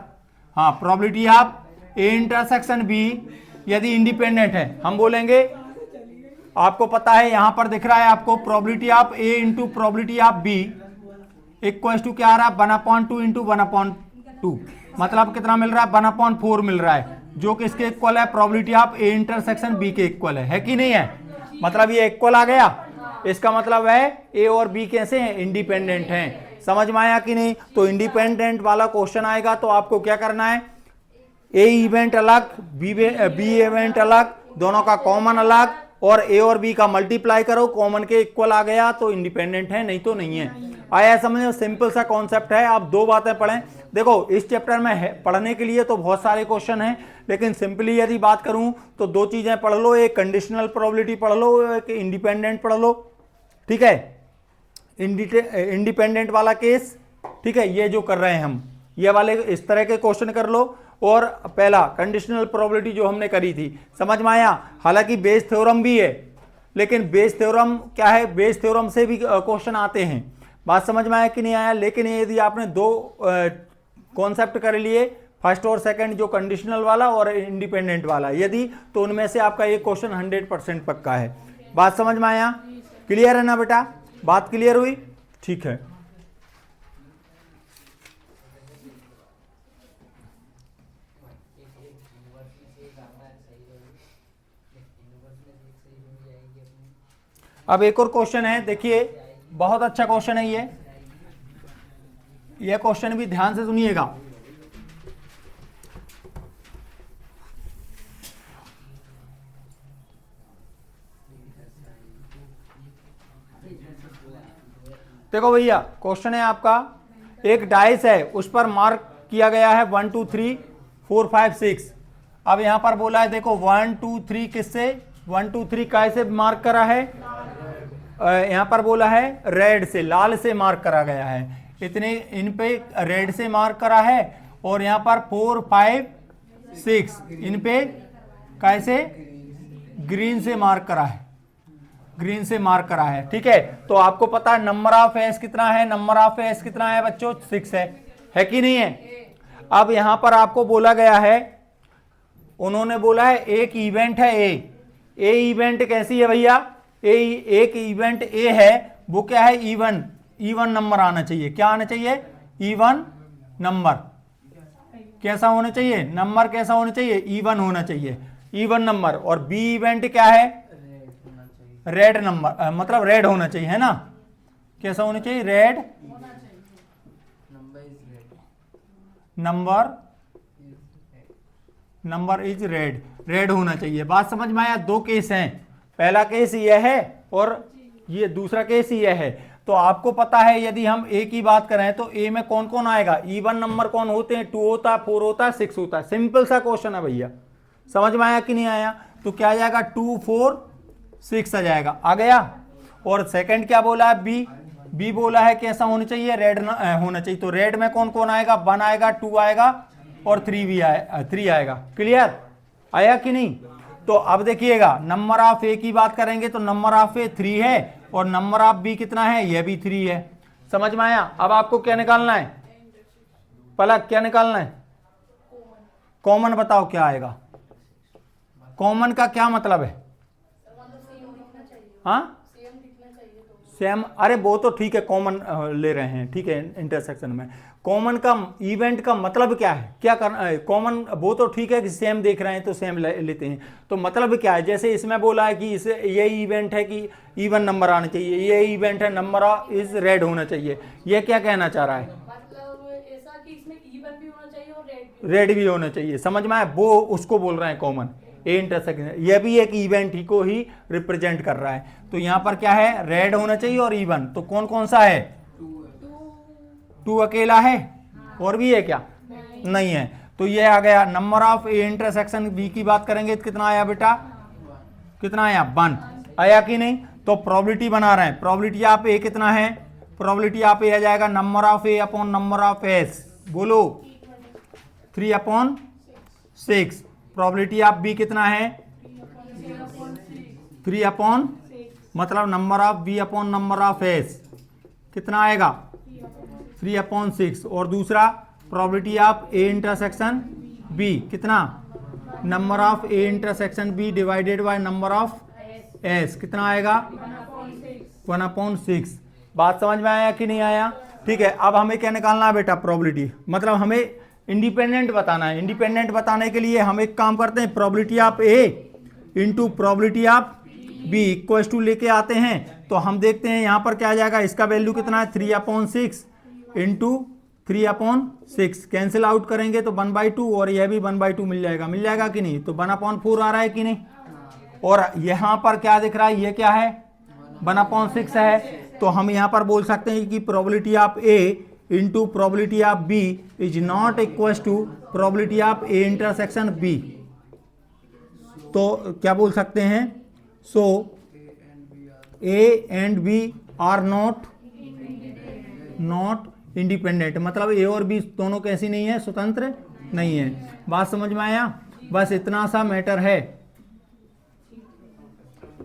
हाँ probability of A intersection B यदि इंडिपेंडेंट है, हम बोलेंगे आपको पता है यहां पर दिख रहा है आपको, probability of A into probability of B equal to क्या आ रहा है, 1/2 इंटू 1/2, मतलब कितना मिल रहा है, 1/4 मिल रहा है, जो कि इसके इक्वल है probability of A intersection B के इक्वल है कि नहीं है। मतलब ये इक्वल आ गया, इसका मतलब है ए और बी कैसे हैं, इंडिपेंडेंट हैं। समझ में आया कि नहीं। तो इंडिपेंडेंट वाला क्वेश्चन आएगा तो आपको क्या करना है, ए इवेंट अलग, बी इवेंट अलग, दोनों का कॉमन अलग, और ए और बी का मल्टीप्लाई करो, कॉमन के इक्वल आ गया तो इंडिपेंडेंट है, नहीं तो नहीं है। आया समझ, सिंपल सा कॉन्सेप्ट है। आप दो बातें पढ़ें। देखो इस चैप्टर में है पढ़ने के लिए तो बहुत सारे क्वेश्चन हैं, लेकिन सिंपली यदि बात करूं तो दो चीजें पढ़ लो, एक कंडीशनल प्रोबेबिलिटी पढ़ लो, एक इंडिपेंडेंट पढ़ लो। ठीक है, इंडिपेंडेंट वाला केस, ठीक है, ये जो कर रहे हैं हम, ये वाले इस तरह के क्वेश्चन कर लो, और पहला कंडीशनल प्रोबेबिलिटी जो हमने करी थी, समझ में आया। हालांकि बेस थ्योरम भी है, लेकिन बेस थ्योरम क्या है, बेस थ्योरम से भी क्वेश्चन आते हैं। बात समझ में आया कि नहीं आया। लेकिन यदि आपने दो कॉन्सेप्ट कर लिए, फर्स्ट और सेकंड, जो कंडीशनल वाला और इंडिपेंडेंट वाला, यदि तो उनमें से आपका ये क्वेश्चन 100% पक्का है। बात समझ में आया, क्लियर है ना बेटा, बात क्लियर हुई, ठीक है। अब एक और क्वेश्चन है, देखिए बहुत अच्छा क्वेश्चन है ये क्वेश्चन भी ध्यान से सुनिएगा। देखो भैया, क्वेश्चन है आपका, एक डाइस है, उस पर मार्क किया गया है 1 2 3 4 5 6। अब यहां पर बोला है, देखो 1 2 3 किससे, 1 2 3 कैसे मार्क करा है, यहां पर बोला है रेड से, लाल से मार्क करा गया है। इतने इन पे रेड से मार्क करा है, और यहां पर 4 5 6 इन पे कैसे, ग्रीन से मार्क करा है, ग्रीन से मार्क करा है, ठीक है। तो आपको पता है नंबर ऑफ एस कितना है, नंबर ऑफ एस कितना है बच्चों, 6 है कि नहीं है। अब यहां पर आपको बोला गया है, उन्होंने बोला है एक इवेंट है ए इवेंट कैसी है भैया, एक इवेंट ए है, वो क्या है, इवन नंबर आना चाहिए। क्या आना चाहिए, इवन नंबर। कैसा होना चाहिए, नंबर कैसा होना चाहिए, इवन होना चाहिए, इवन नंबर। और बी इवेंट क्या है, रेड नंबर, मतलब रेड होना चाहिए, है ना। कैसा होना चाहिए, रेड नंबर इज रेड होना चाहिए। बात समझ में आया। दो केस हैं, पहला केस यह है और ये दूसरा केस यह है। तो आपको पता है, यदि हम ए की बात करें तो ए में कौन कौन आएगा, इवन नंबर कौन होते हैं, 2 होता है, 4 होता है, 6 होता है। सिंपल सा क्वेश्चन है भैया, समझ में आया कि नहीं आया। तो क्या आ जाएगा, 2 4 6 आ जाएगा, आ गया। और सेकंड क्या बोला है, बी बोला है कैसा होना चाहिए, रेड होना चाहिए। तो रेड में कौन कौन आएगा, 1 आएगा, 2 आएगा और 3 आएगा। क्लियर आया कि नहीं। तो अब देखिएगा, नंबर ऑफ ए की बात करेंगे तो नंबर ऑफ ए 3 है, और नंबर ऑफ बी कितना है, यह भी 3 है। समझ में आया। अब आपको क्या निकालना है, पलक क्या निकालना है, कॉमन बताओ क्या आएगा। कॉमन का क्या मतलब है, हाँ सेम, अरे वो तो ठीक है, कॉमन ले रहे हैं, ठीक है, इंटरसेक्शन में। कॉमन का इवेंट का मतलब क्या है, क्या करना है कॉमन, वो तो ठीक है कि सेम देख रहे हैं तो सेम लेते हैं। तो मतलब क्या है, जैसे इसमें बोला है कि इसे ये इवेंट है कि इवन नंबर आना चाहिए, ये इवेंट है नंबर इज रेड होना चाहिए। ये क्या कहना चाह रहा है, मतलब ऐसा कि इसमें इवन भी होना चाहिए और रेड भी होना चाहिए। समझ में आया, वो उसको बोल रहे हैं कॉमन, ए इंटरसेक्शन। यह भी एक इवेंट ही को ही रिप्रेजेंट कर रहा है। तो यहां पर क्या है, रेड होना चाहिए और इवन। तो कौन कौन सा है, 2 अकेला है, और भी है क्या, नहीं है। तो ये आ गया number of A intersection B की बात करेंगे तो कितना आया बेटा, कितना आया, 1 आया कि नहीं। तो प्रोबेबिलिटी बना रहे हैं, प्रोबेबिलिटी ऑफ ए कितना है, प्रोबेबिलिटी ऑफ ए आ जाएगा number of A upon number of S, बोलो 3/6। प्रोबेबिलिटी ऑफ बी कितना है, 3 मतलब number of B upon number of S कितना आएगा, 3/6। और दूसरा probability of A intersection B कितना, number of A intersection B divided by number of S कितना आएगा, 1/6। बात समझ में आया कि नहीं आया, ठीक है। अब हमें क्या निकालना है बेटा, प्रोबेबिलिटी, मतलब हमें इंडिपेंडेंट बताना है। इंडिपेंडेंट बताने के लिए हम एक काम करते हैं, probability of A into probability of B equal to लेके आते हैं। तो हम देखते हैं यहाँ पर क्या आ जाएगा, इसका वैल्यू कितना है, 3/6 इंटू 3/6। कैंसिल आउट करेंगे तो 1/2, और यह भी 1/2 मिल जाएगा कि नहीं। तो 1/4 आ रहा है कि नहीं। और यहाँ पर क्या दिख रहा है, ये क्या है, 1/6 है। तो हम यहाँ पर बोल सकते हैं कि probability of A into probability of B is not equal to probability of A intersection B. तो क्या बोल सकते हैं, so A and B are not independent, मतलब ए और बी दोनों कैसी नहीं है, स्वतंत्र नहीं है। बात समझ में आया? बस इतना सा मैटर है।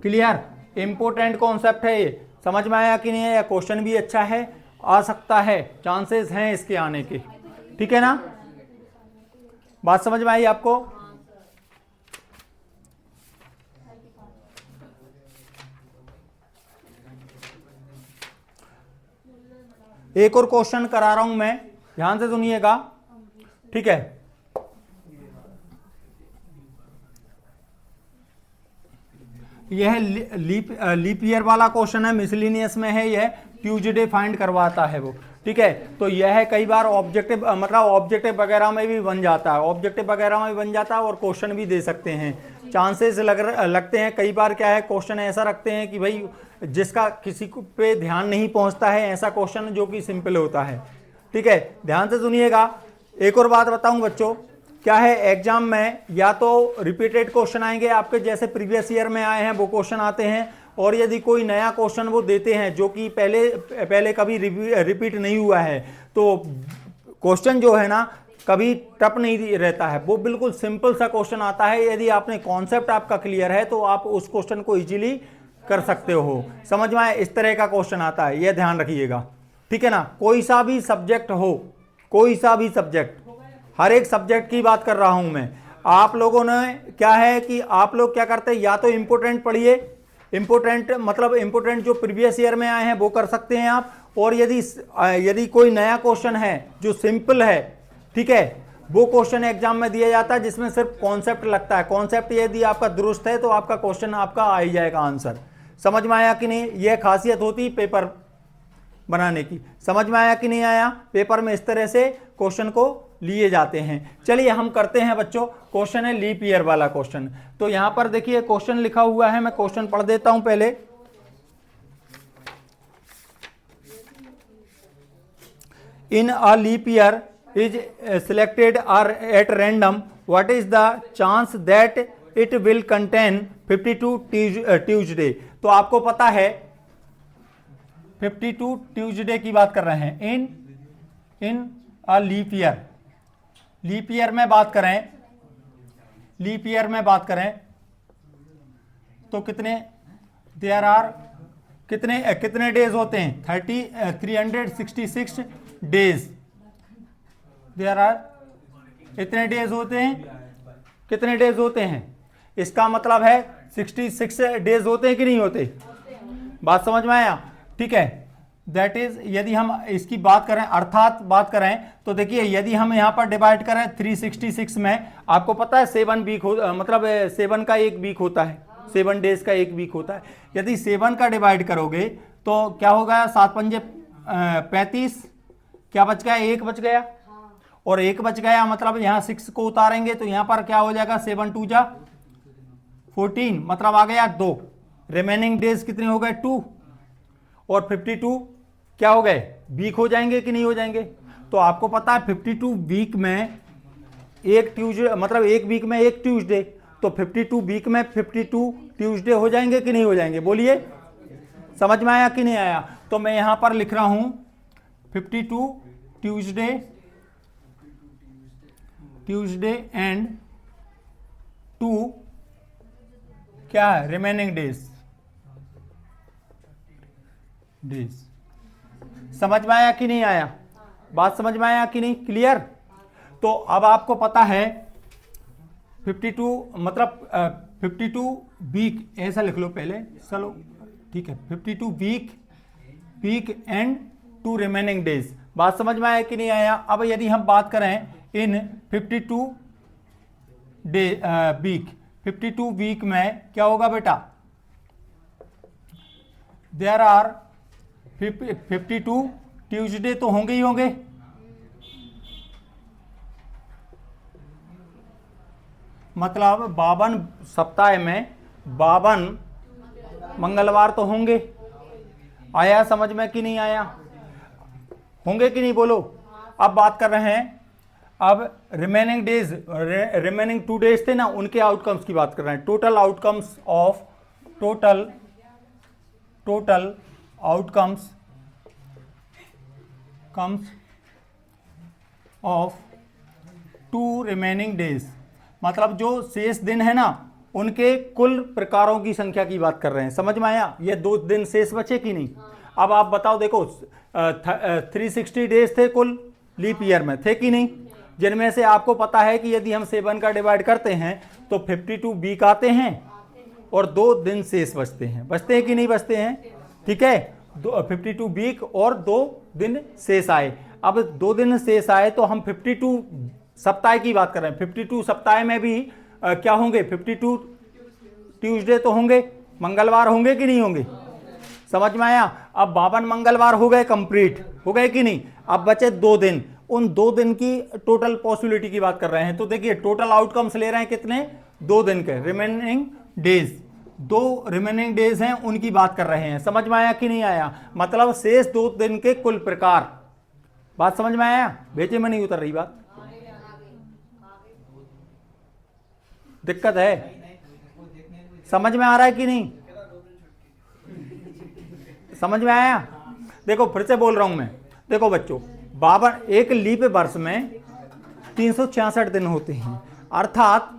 क्लियर? इंपोर्टेंट कॉन्सेप्ट है ये, समझ में आया कि नहीं है? क्वेश्चन भी अच्छा है, आ सकता है, चांसेस हैं इसके आने के। ठीक है ना? बात समझ में आई आपको? एक और क्वेश्चन करा रहा हूं मैं, ध्यान से सुनिएगा। ठीक है, यह लीप ईयर वाला क्वेश्चन है, मिसलिनियस में है, यह ट्यूजडे फाइंड करवाता है वो। ठीक है, तो यह कई बार ऑब्जेक्टिव मतलब ऑब्जेक्टिव वगैरह में भी बन जाता है, ऑब्जेक्टिव वगैरह में भी बन जाता है और क्वेश्चन भी दे सकते हैं। चांसेस लगते हैं कई बार, क्या है क्वेश्चन ऐसा रखते हैं कि भाई जिसका किसी को पे ध्यान नहीं पहुंचता है, ऐसा क्वेश्चन जो कि सिंपल होता है। ठीक है, ध्यान से सुनिएगा। एक और बात बताऊं बच्चों, क्या है एग्जाम में या तो रिपीटेड क्वेश्चन आएंगे आपके, जैसे प्रीवियस ईयर में आए हैं वो क्वेश्चन आते हैं, और यदि कोई नया क्वेश्चन वो देते हैं जो कि पहले कभी रिपीट नहीं हुआ है, तो क्वेश्चन जो है ना कभी टफ नहीं रहता है, वो बिल्कुल सिंपल सा क्वेश्चन आता है। यदि आपने कॉन्सेप्ट आपका क्लियर है तो आप उस क्वेश्चन को इजीली कर सकते हो। समझ में आए? इस तरह का क्वेश्चन आता है, यह ध्यान रखिएगा। ठीक है ना? कोई सा भी सब्जेक्ट हो, कोई सा भी सब्जेक्ट, हर एक सब्जेक्ट की बात कर रहा हूं मैं। आप लोगों ने क्या है कि आप लोग क्या करते हैं, या तो इंपोर्टेंट पढ़िए, इंपोर्टेंट मतलब इंपोर्टेंट जो प्रीवियस ईयर में आए हैं वो कर सकते हैं आप, और यदि कोई नया क्वेश्चन है जो सिंपल है, ठीक है, वो क्वेश्चन एग्जाम में दिया जाता है जिसमें सिर्फ कॉन्सेप्ट लगता है। कॉन्सेप्ट यदि आपका दुरुस्त है तो आपका क्वेश्चन आपका आ ही जाएगा आंसर। समझ में आया कि नहीं? यह खासियत होती है पेपर बनाने की। समझ में आया कि नहीं आया? पेपर में इस तरह से क्वेश्चन को लिए जाते हैं। चलिए हम करते हैं बच्चों, क्वेश्चन है लीप ईयर वाला क्वेश्चन। तो यहां पर देखिए क्वेश्चन लिखा हुआ है, मैं क्वेश्चन पढ़ देता हूं पहले। In a leap year is selected or at random, what is the chance that it will contain 52 Tuesday? तो आपको पता है 52 ट्यूजडे की बात कर रहे हैं। In a leap year, leap year में बात करें, लीप ईयर में बात करें तो कितने देयर आर, कितने डेज होते हैं? 366 डेज। देयर आर इतने डेज होते हैं, कितने डेज होते हैं? इसका मतलब है 66 डेज होते हैं कि नहीं होते? बात समझ में आया? ठीक है, दैट इज यदि हम इसकी बात करें, अर्थात बात करें तो देखिए यदि हम यहां पर डिवाइड करें 366 में, आपको पता है 7 वीक मतलब 7 का एक वीक होता है, 7 डेज का एक वीक होता है। यदि 7 का डिवाइड करोगे तो क्या होगा? 7 पंजे 35, क्या बच गया? 1 बच गया, और 1 बच गया मतलब यहां 6 को उतारेंगे तो यहां पर क्या हो जाएगा? 7 2 जा 14, मतलब आ गया 2। रिमेनिंग डेज कितने हो गए? 2, और 52 क्या हो गए? वीक हो जाएंगे कि नहीं हो जाएंगे? तो आपको पता है 52 वीक में एक ट्यूजडे, मतलब एक वीक में एक ट्यूजडे, तो 52 वीक में 52 ट्यूजडे हो जाएंगे कि नहीं हो जाएंगे? बोलिए, समझ में आया कि नहीं आया? तो मैं यहां पर लिख रहा हूं 52 ट्यूजडे एंड 2 क्या है? Remaining days. समझ में आया कि नहीं आया? बात समझ में आया कि नहीं? क्लियर? तो अब आपको पता है 52 मतलब 52 वीक, ऐसा लिख लो पहले, चलो ठीक है, 52 वीक एंड 2 रिमेनिंग डेज। बात समझ में आया कि नहीं आया? अब यदि हम बात करें इन 52 वीक में क्या होगा बेटा? देयर आर 52 ट्यूजडे तो होंगे ही होंगे, मतलब 52 सप्ताह में 52 मंगलवार तो होंगे। आया समझ में कि नहीं आया? होंगे कि नहीं बोलो? अब बात कर रहे हैं, अब रिमेनिंग डेज, रिमेनिंग 2 डेज थे ना, उनके आउटकम्स की बात कर रहे हैं। Total outcomes of 2 remaining days, मतलब जो शेष दिन है ना उनके कुल प्रकारों की संख्या की बात कर रहे हैं। समझ में आया? ये 2 दिन शेष बचे कि नहीं? अब आप बताओ, देखो 360 डेज थे कुल लीप ईयर में, थे कि नहीं? जिनमें से आपको पता है कि यदि हम 7 का डिवाइड करते हैं तो 52 वीक आते हैं और 2 दिन शेष बचते हैं कि नहीं बचते हैं? ठीक है, 52 वीक और 2 दिन शेष आए। अब 2 दिन शेष आए तो हम 52 सप्ताह की बात कर रहे हैं। 52 सप्ताह में भी क्या होंगे? 52 ट्यूसडे तो होंगे, मंगलवार होंगे कि नहीं होंगे? समझ में आया? अब 52 मंगलवार हो गए, कंप्लीट हो गए कि नहीं? अब बचे 2 दिन, उन 2 दिन की टोटल पॉसिबिलिटी की बात कर रहे हैं। तो देखिए टोटल आउटकम्स ले रहे हैं कितने? 2 दिन के रिमेनिंग डेज, 2 रिमेनिंग डेज हैं उनकी बात कर रहे हैं। समझ में आया कि नहीं आया? मतलब शेष 2 दिन के कुल प्रकार। बात समझ में आया? भेजे में नहीं उतर रही बात, दिक्कत है? समझ में आ रहा है कि नहीं? समझ में आया? देखो फिर से बोल रहा हूं मैं, देखो बच्चों, 52 एक लीप वर्ष में 366 दिन होते हैं, अर्थात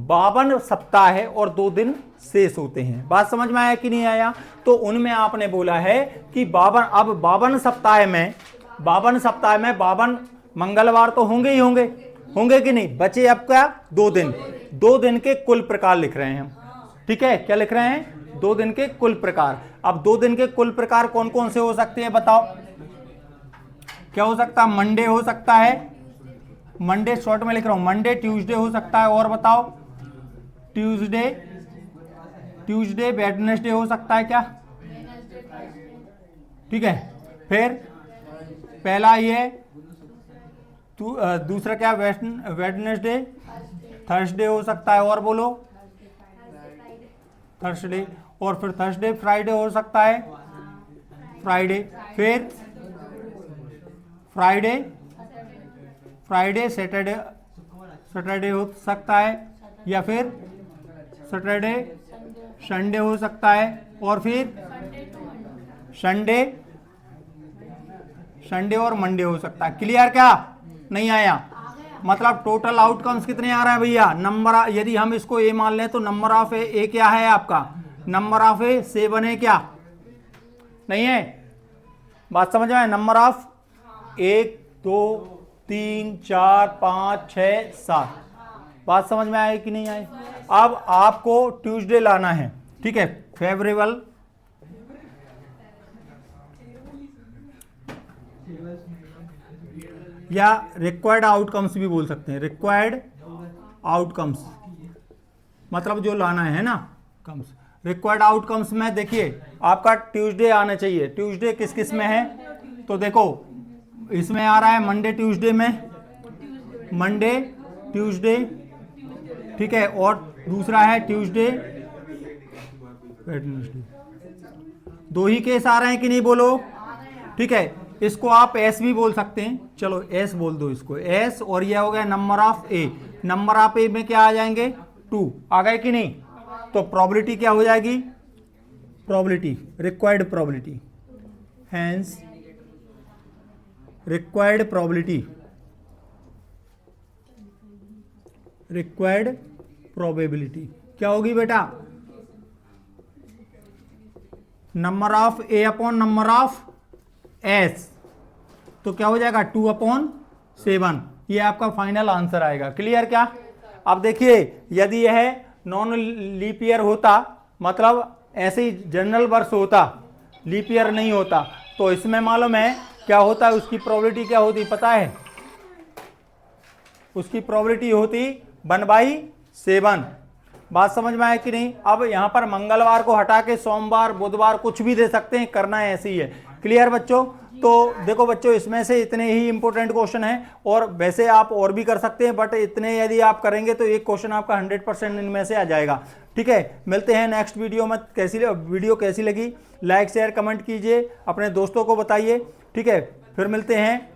52 सप्ताह है और 2 दिन शेष होते हैं। बात समझ में आया कि नहीं आया? तो उनमें आपने बोला है कि 52 सप्ताह में 52 मंगलवार तो होंगे ही होंगे कि नहीं? बचे अब क्या? 2 दिन, 2 दिन के कुल प्रकार लिख रहे हैं हम। ठीक है, क्या लिख रहे हैं? 2 दिन के कुल प्रकार। अब 2 दिन के कुल प्रकार कौन कौन से हो सकते हैं बताओ? क्या हो सकता है? मंडे हो सकता है, मंडे शॉर्ट में लिख रहा हूं, मंडे ट्यूसडे हो सकता है, और बताओ? ट्यूसडे वेडनेसडे हो सकता है क्या? ठीक है, फिर पहला ये, दूसरा क्या? वेडनेसडे, थर्सडे हो सकता है, और बोलो? थर्सडे, और फिर थर्सडे फ्राइडे हो सकता है, फ्राइडे, फिर फ्राइडे सैटरडे हो सकता है, या फिर सैटरडे संडे हो सकता है, और फिर संडे और मंडे हो सकता है। क्लियर? क्या नहीं आया? मतलब टोटल आउटकम्स कितने आ रहे हैं भैया? नंबर, यदि हम इसको ए मान लें तो नंबर ऑफ ए क्या है आपका? नंबर ऑफ ए 7 है क्या? नहीं है? बात समझ में आए? Number of 1 2 3 4 5 6 7। बात समझ में आए कि नहीं आए? अब आपको ट्यूसडे लाना है, ठीक है, फेवरेबल या रिक्वायर्ड आउटकम्स भी बोल सकते हैं। रिक्वायर्ड आउटकम्स मतलब जो लाना है ना, कम्स। रिक्वायर्ड आउटकम्स में देखिए आपका ट्यूसडे आना चाहिए। ट्यूसडे किस किस में है? तो देखो इसमें आ रहा है मंडे ट्यूसडे में, मंडे ट्यूसडे, ठीक है, और दूसरा है ट्यूसडे वेडनेसडे। 2 ही केस आ रहे हैं कि नहीं? बोलो। ठीक है, इसको आप एस भी बोल सकते हैं, चलो एस बोल दो इसको, एस, और यह हो गया number of A. Number of A में क्या आ जाएंगे? 2 आ गए कि नहीं? तो प्रोबेबिलिटी क्या हो जाएगी? Probability, required probability, hence required probability, required probability क्या होगी बेटा? Number of A upon number of S, तो क्या हो जाएगा? 2/7। ये आपका फाइनल आंसर आएगा। क्लियर? क्या? अब देखिए यदि यह नॉन लीप ईयर होता, मतलब ऐसे ही जनरल वर्ष होता, लीप ईयर नहीं होता, तो इसमें मालूम है क्या होता है? उसकी प्रोबेबिलिटी क्या होती पता है? उसकी प्रोबेबिलिटी होती 1/7। बात समझ में आया कि नहीं? अब यहां पर मंगलवार को हटा के सोमवार बुधवार कुछ भी दे सकते हैं, करना है ऐसे ही है। क्लियर बच्चों? तो देखो बच्चों, इसमें से इतने ही इंपॉर्टेंट क्वेश्चन हैं, और वैसे आप और भी कर सकते हैं, बट इतने यदि आप करेंगे तो एक क्वेश्चन आपका 100% इनमें से आ जाएगा। ठीक है, मिलते हैं नेक्स्ट वीडियो में। वीडियो कैसी लगी लाइक शेयर कमेंट कीजिए, अपने दोस्तों को बताइए। ठीक है, फिर मिलते हैं